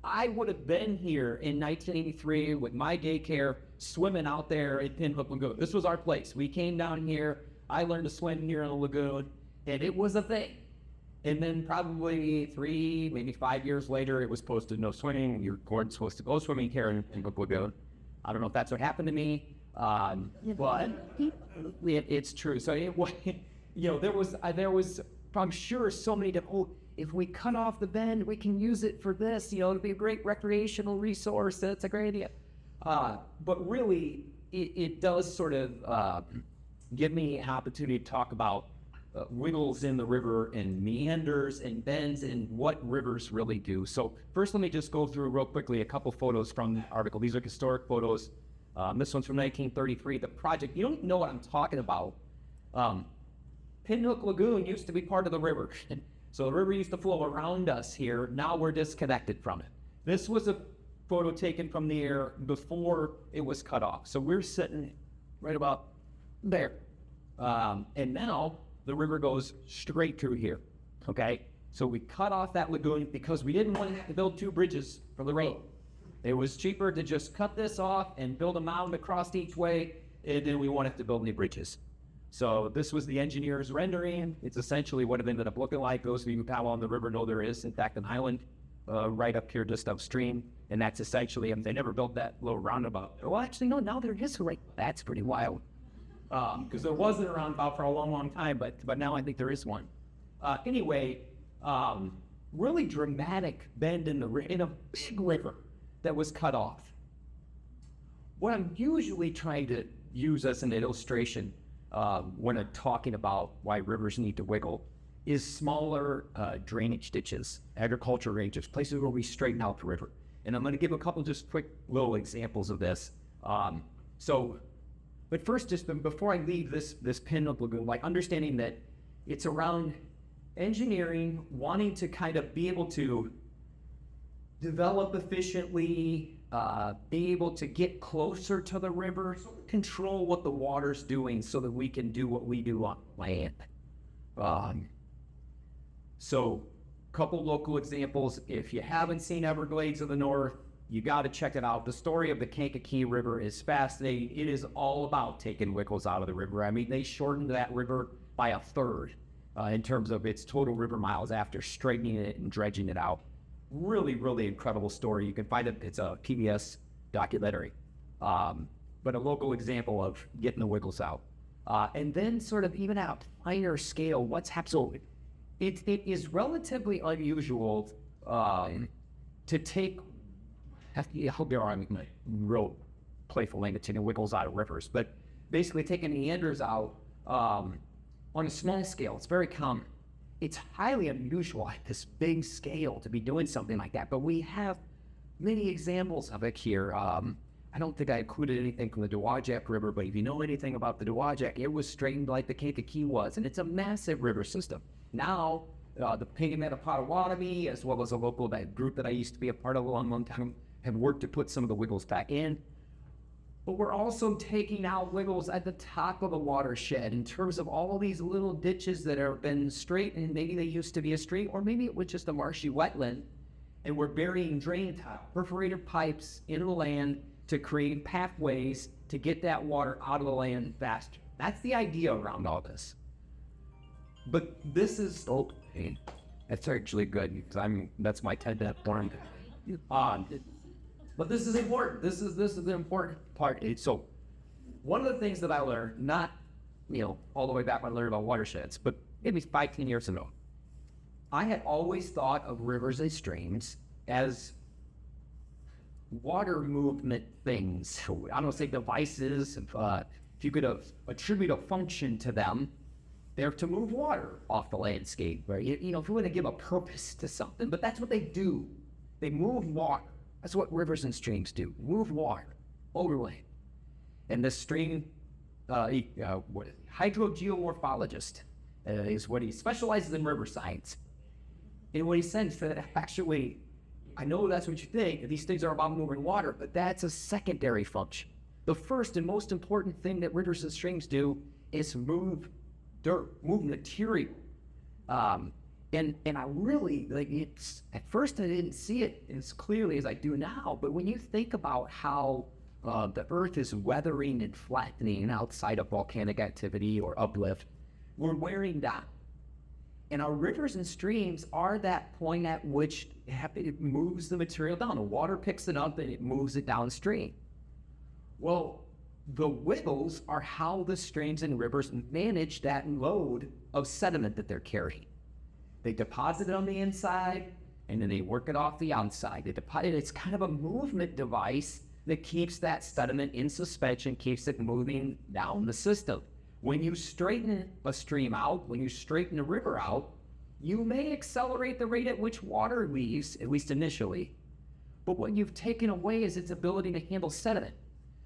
I would have been here in 1983 with my daycare swimming out there at Pinhook Lagoon. This was our place. We came down here. I learned to swim here in the lagoon, and it was a thing. And then probably 3, maybe 5 years later, it was posted no swimming. You weren't supposed to go swimming here in Pinhook Lagoon. I don't know if that's what happened to me, but it's true. So there was I'm sure so many different. If we cut off the bend, we can use it for this. It'll be a great recreational resource. That's a great idea. But really, it does sort of give me an opportunity to talk about wiggles in the river and meanders and bends and what rivers really do. So first, let me just go through real quickly a couple photos from the article. These are historic photos. This one's from 1933. The project, you don't know what I'm talking about. Pinhook Lagoon used to be part of the river. So the river used to flow around us here. Now we're disconnected from it. This was a photo taken from the air before it was cut off. So we're sitting right about there. And now the river goes straight through here, okay? So we cut off that lagoon because we didn't want to have to build 2 bridges for the rain. It was cheaper to just cut this off and build a mound across each way, and then we wanted to build new bridges. So this was the engineer's rendering. It's essentially what it ended up looking like. Those of you who paddle on the river know there is, in fact, an island right up here just upstream. And that's essentially, if they never built that little roundabout. Well, actually, no, now there is a right. That's pretty wild. Because there wasn't a roundabout for a long, long time, but now I think there is one. Anyway, really dramatic bend in a big river that was cut off. What I'm usually trying to use as an illustration when I'm talking about why rivers need to wiggle is smaller drainage ditches, agricultural ranges, places where we straighten out the river. And I'm going to give a couple just quick little examples of this. But first, just before I leave this pin of lagoon, like understanding that it's around engineering, wanting to kind of be able to develop efficiently, be able to get closer to the river, control what the water's doing so that we can do what we do on land. So a couple local examples. If you haven't seen Everglades of the North, you got to check it out. The story of the Kankakee River is fascinating. It is all about taking wiggles out of the river. I mean, they shortened that river by a third in terms of its total river miles after straightening it and dredging it out. Really, really incredible story. You can find it. It's a PBS documentary. But a local example of getting the wiggles out. And then sort of even at a finer scale, what's happening. So it is relatively unusual to take, I hope there are real playful language, taking wiggles out of rivers, but basically taking meanders out on a small scale. It's very common. It's highly unusual at this big scale to be doing something like that, but we have many examples of it here. I don't think I included anything from the Dowagiac River, but if you know anything about the Dowagiac, it was straightened like the Kankakee was, and it's a massive river system. Now, the Pingamatta Potawatomi, as well as a local group that I used to be a part of a long time, have worked to put some of the wiggles back in. But we're also taking out wiggles at the top of the watershed in terms of all these little ditches that have been straightened. Maybe they used to be a stream, or maybe it was just a marshy wetland, and we're burying drain tile, perforated pipes into the land to create pathways to get that water out of the land faster. That's the idea around all this. But this is, that's actually good, because that's my 10-minute point. But this is important. This is the important part. So one of the things that I learned, not, all the way back when I learned about watersheds, but maybe 5-10 years ago, I had always thought of rivers and streams as water movement things. I don't say devices. If you could attribute a function to them, they're to move water off the landscape, right? If you want to give a purpose to something, but that's what they do. They move water. That's what rivers and streams do. Move water over land. And the stream, hydrogeomorphologist is what he specializes in river science. And what he says that actually, I know that's what you think, these things are about moving water, but that's a secondary function. The first and most important thing that rivers and streams do is move dirt, move material. And I really, at first I didn't see it as clearly as I do now, but when you think about how the earth is weathering and flattening outside of volcanic activity or uplift, we're wearing down. And our rivers and streams are that point at which it moves the material down. The water picks it up and it moves it downstream. Well, the wiggles are how the streams and rivers manage that load of sediment that they're carrying. They deposit it on the inside, and then they work it off the outside. It's kind of a movement device that keeps that sediment in suspension, keeps it moving down the system. When you straighten a stream out, when you straighten a river out, you may accelerate the rate at which water leaves, at least initially. But what you've taken away is its ability to handle sediment.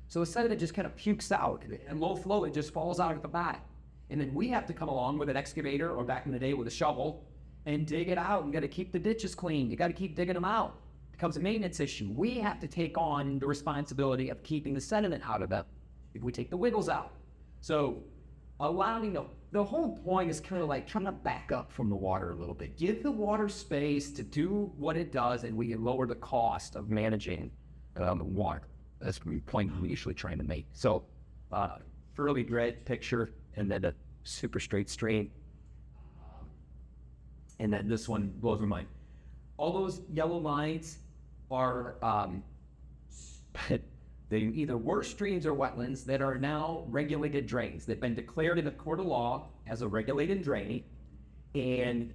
So the sediment just kind of pukes out, and low flow, it just falls out at the back. And then we have to come along with an excavator, or back in the day with a shovel, and dig it out. You got to keep the ditches clean. You got to keep digging them out. It becomes a maintenance issue. We have to take on the responsibility of keeping the sediment out of them if we take the wiggles out. So allowing the whole point is kind of like trying to back up from the water a little bit. Give the water space to do what it does, and we can lower the cost of managing the water. That's the point we're usually trying to make. So fairly red picture, and then a super straight stream. And then this one blows my mind. All those yellow lines are they either were streams or wetlands that are now regulated drains. They've been declared in a court of law as a regulated drain. And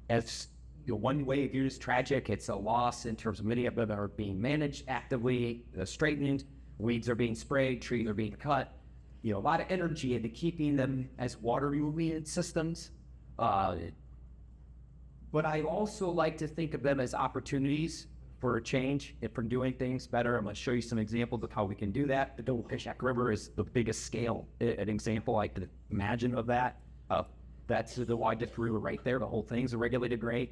as you know, one way of view is tragic. It's a loss in terms of many of them are being managed actively, straightened, weeds are being sprayed, trees are being cut. You know, a lot of energy into keeping them as water moving systems. But I also like to think of them as opportunities for a change and for doing things better. I'm going to show you some examples of how we can do that. The Fishback River is the biggest scale, an example I could imagine of that. That's the wildest river right there. The whole thing's a regulated drain.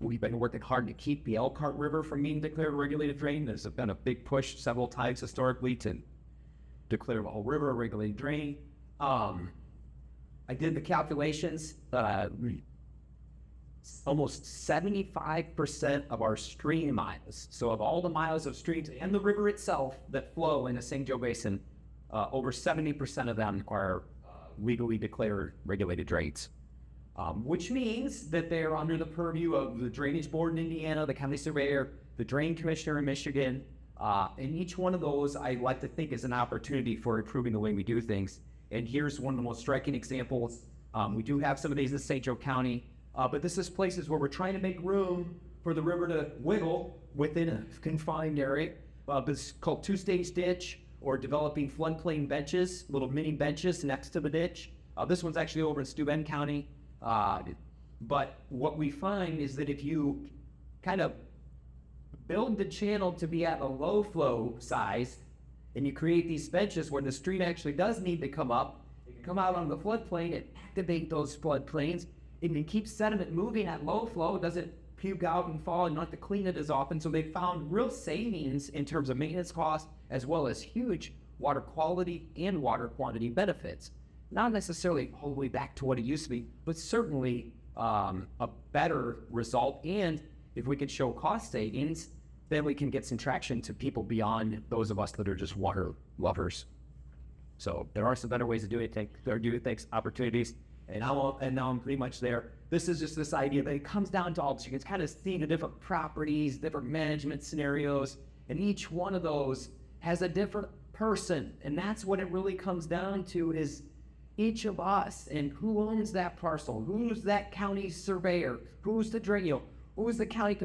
We've been working hard to keep the Elkhart River from being declared a regulated drain. There's been a big push several times historically to declare the whole river a regulated drain. I did the calculations. Almost 75% of our stream miles, so of all the miles of streams and the river itself that flow in the St. Joe Basin, over 70% of them are legally declared regulated drains, which means that they're under the purview of the Drainage Board in Indiana, the County Surveyor, the Drain Commissioner in Michigan, and each one of those I like to think is an opportunity for improving the way we do things. And here's one of the most striking examples. We do have some of these in St. Joe County. But this is places where we're trying to make room for the river to wiggle within a confined area. This is called two-stage ditch, or developing floodplain benches, little mini benches next to the ditch. This one's actually over in Steuben County. But what we find is that if you kind of build the channel to be at a low flow size, and you create these benches where the stream actually does need to come up, it can come out on the floodplain and activate those floodplains. It can keep sediment moving at low flow. It doesn't puke out and fall, and not to clean it as often. So they found real savings in terms of maintenance costs, as well as huge water quality and water quantity benefits. Not necessarily all the way back to what it used to be, but certainly a better result. And if we can show cost savings, then we can get some traction to people beyond those of us that are just water lovers. So there are some better ways to do it. Thanks, opportunities. And now I'm pretty much there. This is just this idea that it comes down to all this. You can kind of see the different properties, different management scenarios, and each one of those has a different person. And that's what it really comes down to, is each of us and who owns that parcel, who's that county surveyor, who's the drain, who's the county,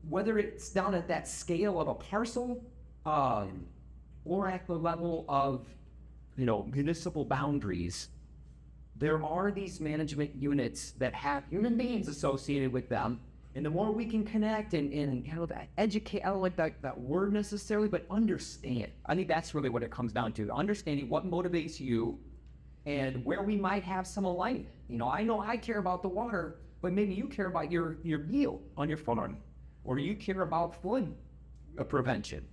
whether it's down at that scale of a parcel or at the level of, municipal boundaries. There are these management units that have human beings associated with them, and the more we can connect and educate, I don't like that word necessarily, but understand. I think that's really what it comes down to, understanding what motivates you and where we might have some alignment. I know I care about the water, but maybe you care about your meal on your farm, or you care about flood prevention.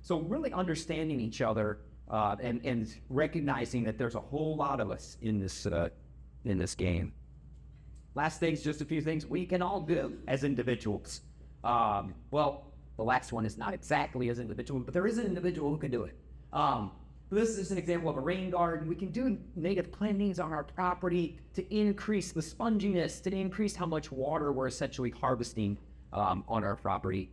So really understanding each other. And recognizing that there's a whole lot of us in this game. Last thing's just a few things we can all do as individuals. Well, the last one is not exactly as individual, but there is an individual who can do it. This is an example of a rain garden. We can do native plantings on our property to increase the sponginess, to increase how much water we're essentially harvesting on our property.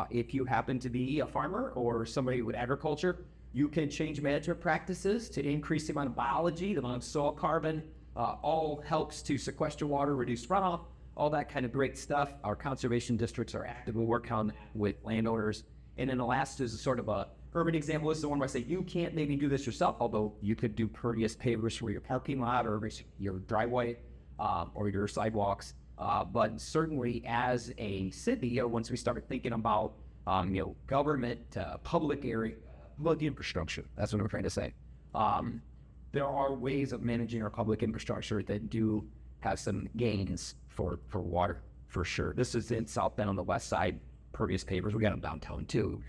If you happen to be a farmer or somebody with agriculture, you can change management practices to increase the amount of biology, the amount of soil carbon, all helps to sequester water, reduce runoff, all that kind of great stuff. Our conservation districts are actively working on that with landowners. And then the last is a sort of a urban example. This is the one where I say you can't maybe do this yourself, although you could do pervious pavers for your parking lot or your driveway or your sidewalks. But certainly as a city, once we start thinking about government, public area, public infrastructure, that's what I'm trying to say. There are ways of managing our public infrastructure that do have some gains for water, for sure. This is in South Bend on the west side, pervious pavers. We got them downtown too.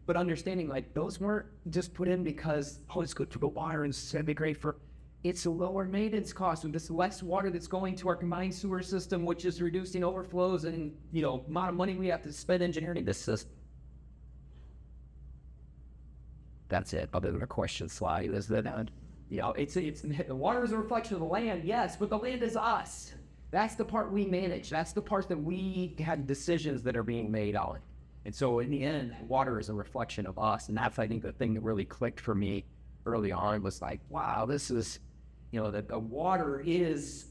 But understanding those weren't just put in because, it's good for the water and it's going to be great for, it's a lower maintenance cost with this less water that's going to our combined sewer system, which is reducing overflows and, amount of money we have to spend engineering this system. That's it, other than a question slide. Is that, it's the water is a reflection of the land, yes, but the land is us. That's the part we manage. That's the part that we had decisions that are being made on. And so in the end, water is a reflection of us. And that's, I think, the thing that really clicked for me early on was like, wow, this is, that the water is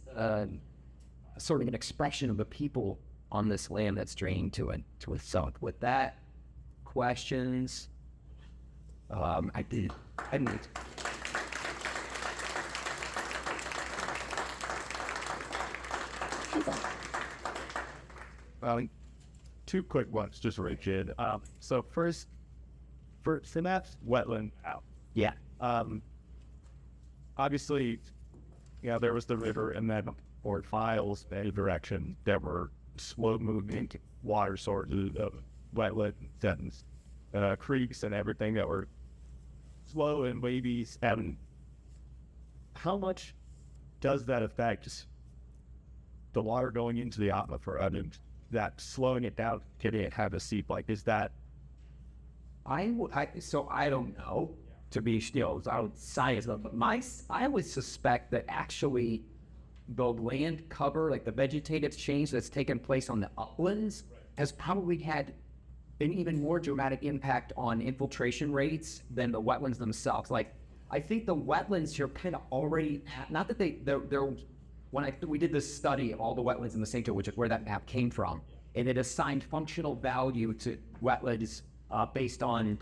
sort of an expression of the people on this land that's drained to it. So with that, questions? I didn't. Two quick ones, just rigid. So first, so that's wetland out. Yeah. Obviously, there was the river, and then or files in any direction that were slow-moving water sources of wetland and creeks and everything that were slow and wavy. And how much does that affect the water going into the aquifer? I mean, that slowing it down, can it have a seep? Like, is that? So I don't know, to be still, I don't science, but I would suspect that actually the land cover, like the vegetative change that's taken place on the uplands, has probably had an even more dramatic impact on infiltration rates than the wetlands themselves. Like, I think the wetlands here kind of already have, not that they're we did this study of all the wetlands in the St. Joe, which is where that map came from, and it assigned functional value to wetlands based on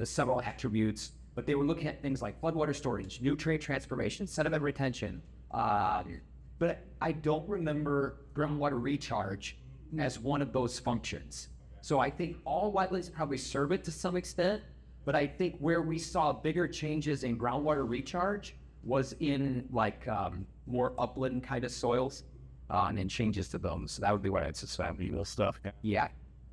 several attributes, but they were looking at things like floodwater storage, nutrient transformation, sediment retention, but I don't remember groundwater recharge as one of those functions. So I think all wetlands probably serve it to some extent, but I think where we saw bigger changes in groundwater recharge was in like more upland kind of soils and changes to them. So that would be what I'd suspect. Stuff. Yeah.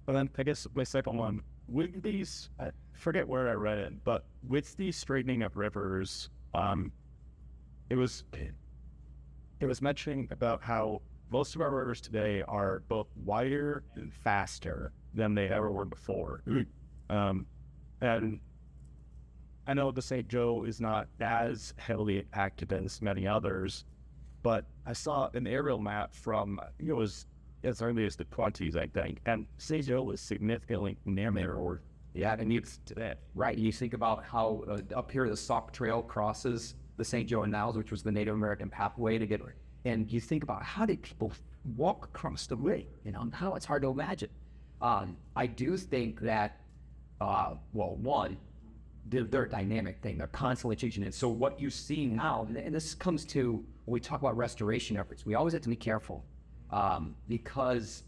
But then I guess my second one, with these, I forget where I read it, but with the straightening of rivers, it was mentioning about how most of our rivers today are both wider and faster than they ever were before. And I know the St. Joe is not as heavily impacted as many others, but I saw an aerial map from, it was as early as the 20s, I think, and St. Joe was significantly narrower. Yeah, and it's today, right? You think about how up here the Sauk Trail crosses the St. Joe and Niles, which was the Native American pathway to get, and you think about how did people walk across the way, how it's hard to imagine. I do think that, one, they're a dynamic thing. They're constantly changing it. So what you see now, and this comes to when we talk about restoration efforts, we always have to be careful because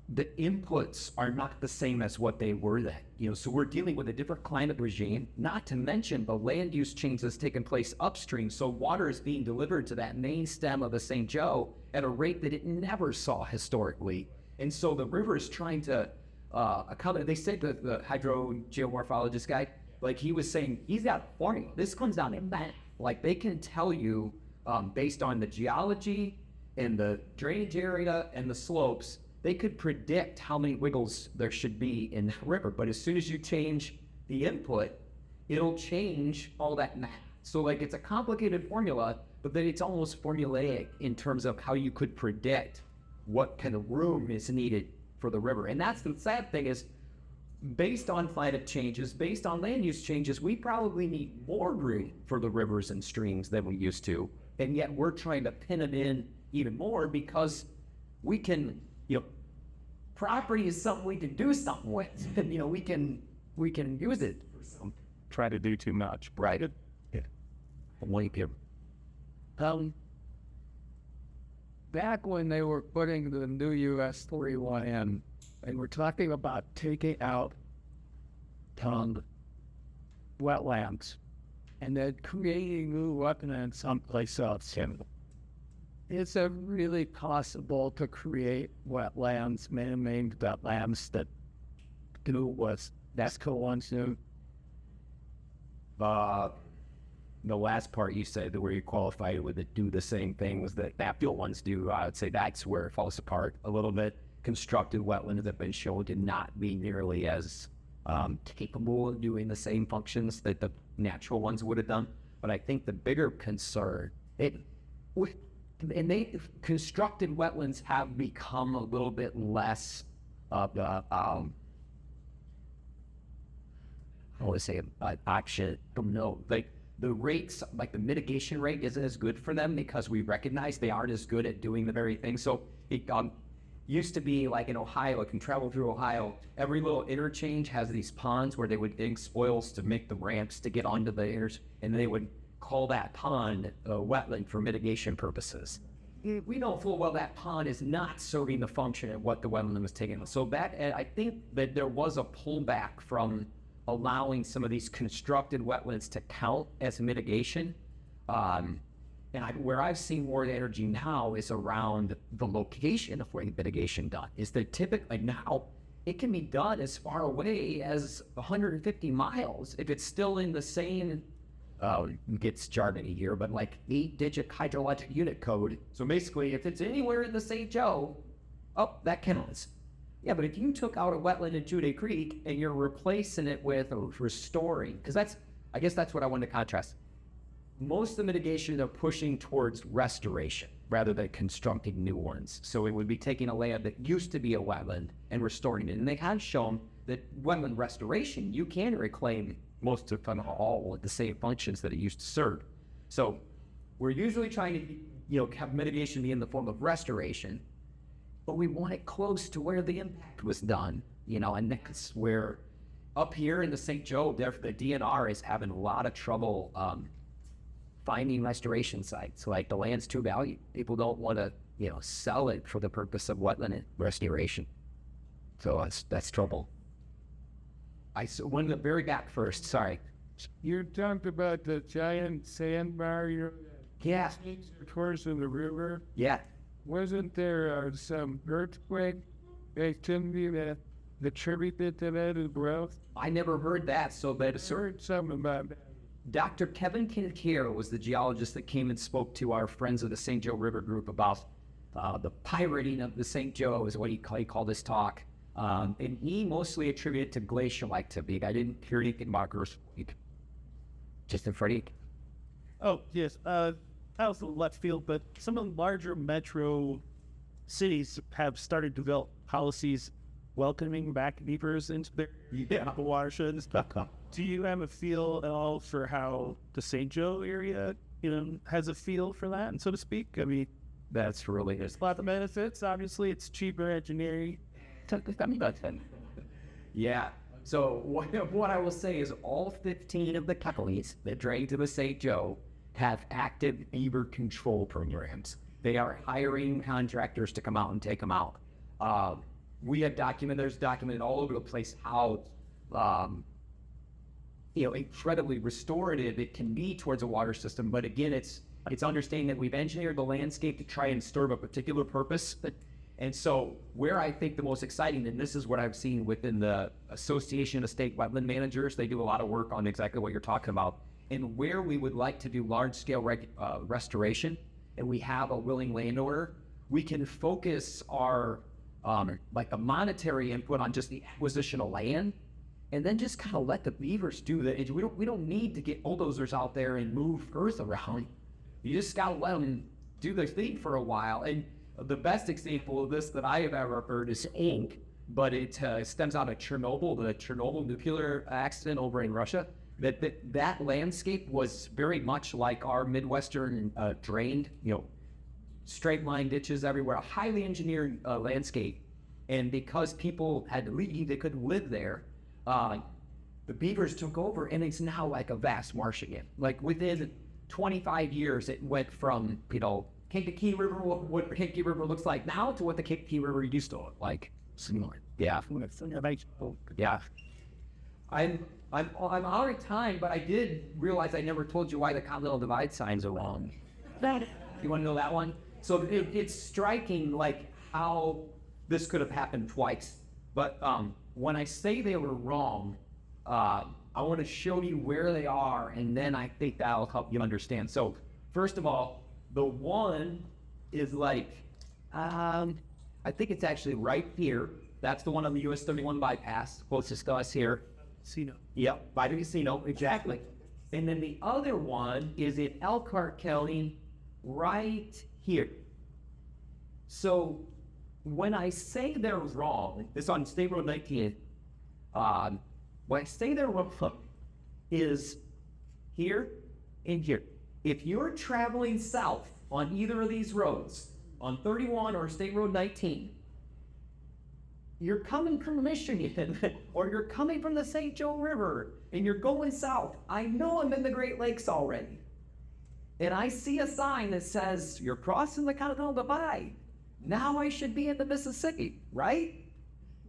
the inputs are not the same as what they were then. So we're dealing with a different climate regime, not to mention the land use change that's taken place upstream. So water is being delivered to that main stem of the St. Joe at a rate that it never saw historically. And so the river is trying to accommodate. They said that the hydrogeomorphologist guy, like he was saying, he's got a formula. This comes down in that. Like they can tell you based on the geology and the drainage area and the slopes, they could predict how many wiggles there should be in the river. But as soon as you change the input, it'll change all that math. So like it's a complicated formula, but then it's almost formulaic in terms of how you could predict what kind of room is needed for the river. And that's the sad thing is, based on climate changes, based on land use changes, we probably need more room for the rivers and streams than we used to. And yet we're trying to pin it in even more because we can, property is something we can do something with. We can use it. Try to do too much. Right. Yeah. Back when they were putting the new US 41 in, and we're talking about taking out wetlands and then creating new wetlands someplace else. Is it really possible to create wetlands, man-made wetlands that do what NESCO wants to? The last part you said, where you qualified with it, do the same thing was that natural ones do. I would say that's where it falls apart a little bit. Constructed wetlands that have been shown to not be nearly as capable of doing the same functions that the natural ones would have done. But I think the bigger concern, and they constructed wetlands have become a little bit less of the I want to say option. No, like the rates, like the mitigation rate isn't as good for them because we recognize they aren't as good at doing the very thing. So it used to be like in Ohio, it can travel through Ohio. Every little interchange has these ponds where they would dig spoils to make the ramps to get onto the and they would call that pond a wetland for mitigation purposes. We know full well that pond is not serving the function of what the wetland was taking. So that, I think that there was a pullback from allowing some of these constructed wetlands to count as mitigation. Where I've seen more energy now is around the location of where the mitigation done. Is that typically now it can be done as far away as 150 miles if it's still in the same, gets jargony here, but like 8-digit hydrologic unit code. So basically, if it's anywhere in the St. Joe, that counts. Yeah, but if you took out a wetland in 2-Day Creek and you're replacing it with restoring, because I guess that's what I wanted to contrast. Most of the mitigation are pushing towards restoration rather than constructing new ones. So it would be taking a land that used to be a wetland and restoring it. And they have shown that wetland restoration, you can reclaim most of all of the same functions that it used to serve. So we're usually trying to, have mitigation be in the form of restoration, but we want it close to where the impact was done, and that's where up here in the St. Joe, the DNR is having a lot of trouble finding restoration sites. Like the land's too valuable. People don't want to, sell it for the purpose of wetland restoration. So that's trouble. I went the very back first, sorry. You talked about the giant sand barrier Yeah. that course in the river. Yeah. Wasn't there some earthquake activity that attributed to that as well? I never heard that, so I heard something about that. Dr. Kevin Kincaid was the geologist that came and spoke to our friends of the St. Joe River group about the pirating of the St. Joe is what he called his talk. And he mostly attributed to glacial activity. I didn't hear anything about earthquake. Just in front of you. Oh, yes. That was the left field, but some of the larger metro cities have started to develop policies welcoming back beavers into their watershed and stuff. Do you have a feel at all for how the St. Joe area, has a feel for that, so to speak? I mean, That's really there's a lot of benefits. Obviously, it's cheaper engineering. Yeah. So what I will say is all 15 of the counties that drain to the St. Joe have active beaver control programs. They are hiring contractors to come out and take them out. There's documented all over the place how, incredibly restorative it can be towards a water system. But again, it's understanding that we've engineered the landscape to try and serve a particular purpose. And so where I think the most exciting, and this is what I've seen within the Association of State Wetland Managers, they do a lot of work on exactly what you're talking about, and where we would like to do large-scale restoration, and we have a willing landowner, we can focus our a monetary input on just the acquisition of land, and then just kind of let the beavers do that. We don't need to get bulldozers out there and move earth around. You just gotta let them do their thing for a while. And the best example of this that I have ever heard is ink, but it stems out of Chernobyl, the Chernobyl nuclear accident over in Russia. That landscape was very much like our Midwestern drained, straight line ditches everywhere, a highly engineered landscape. And because people had to leave, they couldn't live there. The beavers took over, and it's now like a vast marsh again. Like within 25 years, it went from, Kankakee River, what the Kankakee River looks like now, to what the Kankakee River used to look like. Similar. Yeah. Yeah. I'm out of time, but I did realize I never told you why the Continental Divide signs are wrong. You want to know that one? So it's striking, like, how this could have happened twice. But when I say they were wrong, I want to show you where they are, and then I think that'll help you understand. So, first of all, the one is like, I think it's actually right here. That's the one on the US 31 bypass, closest to us here. Casino. Yep, by the casino, exactly. And then the other one is in Elkhart County, right here. So when I say they're wrong, it's on State Road 19. When I say they're wrong, is here and here. If you're traveling south on either of these roads, on 31 or State Road 19, you're coming from Michigan, or you're coming from the St. Joe River, and you're going south. I know I'm in the Great Lakes already. And I see a sign that says, you're crossing the Continental Divide. Now I should be in the Mississippi, right?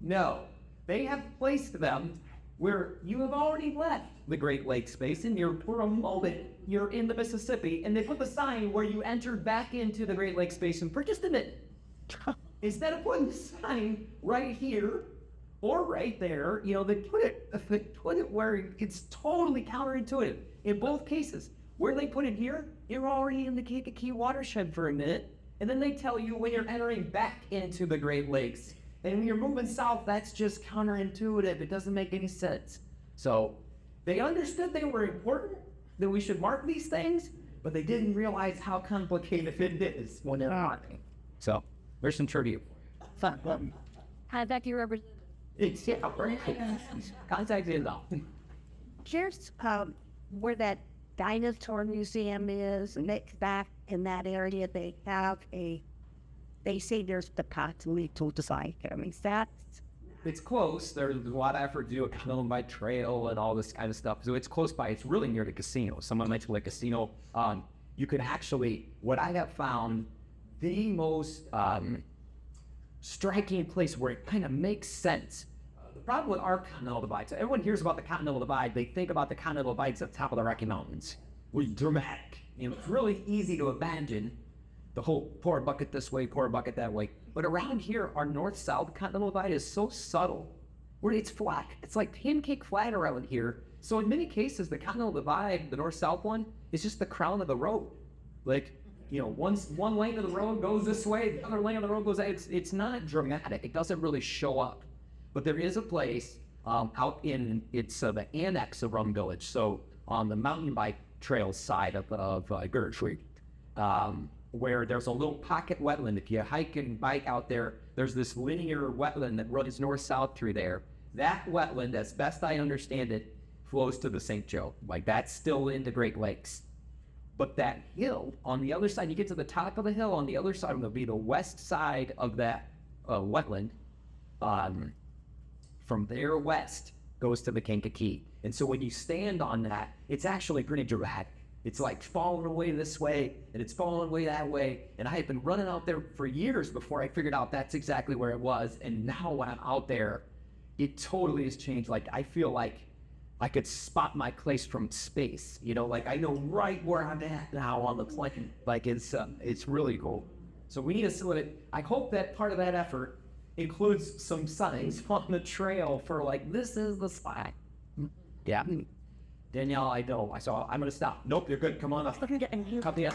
No. They have placed them where you have already left the Great Lakes Basin. For a moment, you're in the Mississippi, and they put the sign where you entered back into the Great Lakes Basin for just a minute. Instead of putting the sign right here or right there, they put it where it's totally counterintuitive. In both cases, where they put it here, you're already in the Kankakee Watershed for a minute, and then they tell you when you're entering back into the Great Lakes. And when you're moving south, that's just counterintuitive. It doesn't make any sense. So they understood they were important, that we should mark these things, but they didn't realize how complicated it is when they're marking. So there's some trivia. Contact your representative. It's, yeah, right. Contact is though. Here's where that dinosaur museum is, next back in that area, they say there's the continental divide. I mean, that's It's close. There's a lot of effort to do a canoe by trail and all this kind of stuff. So it's close by. It's really near the casino. Someone mentioned the casino. You could actually, what I have found, the most striking place where it kind of makes sense. The problem with our Continental Divide, so everyone hears about the Continental Divide, they think about the Continental Divides at the top of the Rocky Mountains. We're dramatic. It's really easy to imagine the whole pour a bucket this way, pour a bucket that way. But around here, our north-south Continental Divide is so subtle, where it's flat. It's like pancake flat around here. So in many cases, the Continental Divide, the north-south one, is just the crown of the road. Like, one lane of the road goes this way, the other lane of the road goes that. It's not dramatic. It doesn't really show up. But there is a place out in, it's the annex of Rum Village. So on the mountain bike trail side of Gertrude, where there's a little pocket wetland. If you hike and bike out there, there's this linear wetland that runs north-south through there. That wetland, as best I understand it, flows to the St. Joe. Like, that's still in the Great Lakes. But that hill, on the other side, you get to the top of the hill, on the other side will be the west side of that wetland. From there west goes to the Kankakee. And so when you stand on that, it's actually pretty dramatic. It's like falling away this way, and it's falling away that way. And I had been running out there for years before I figured out that's exactly where it was. And now when I'm out there, it totally has changed. Like, I feel like I could spot my place from space. Like I know right where I'm at now on the plane. Like, it's really cool. So we need to see it. I hope that part of that effort includes some signs on the trail for like, this is the spot. Yeah. Danielle, I know. I'm going to stop. Nope, you're good. Come on up. Come here.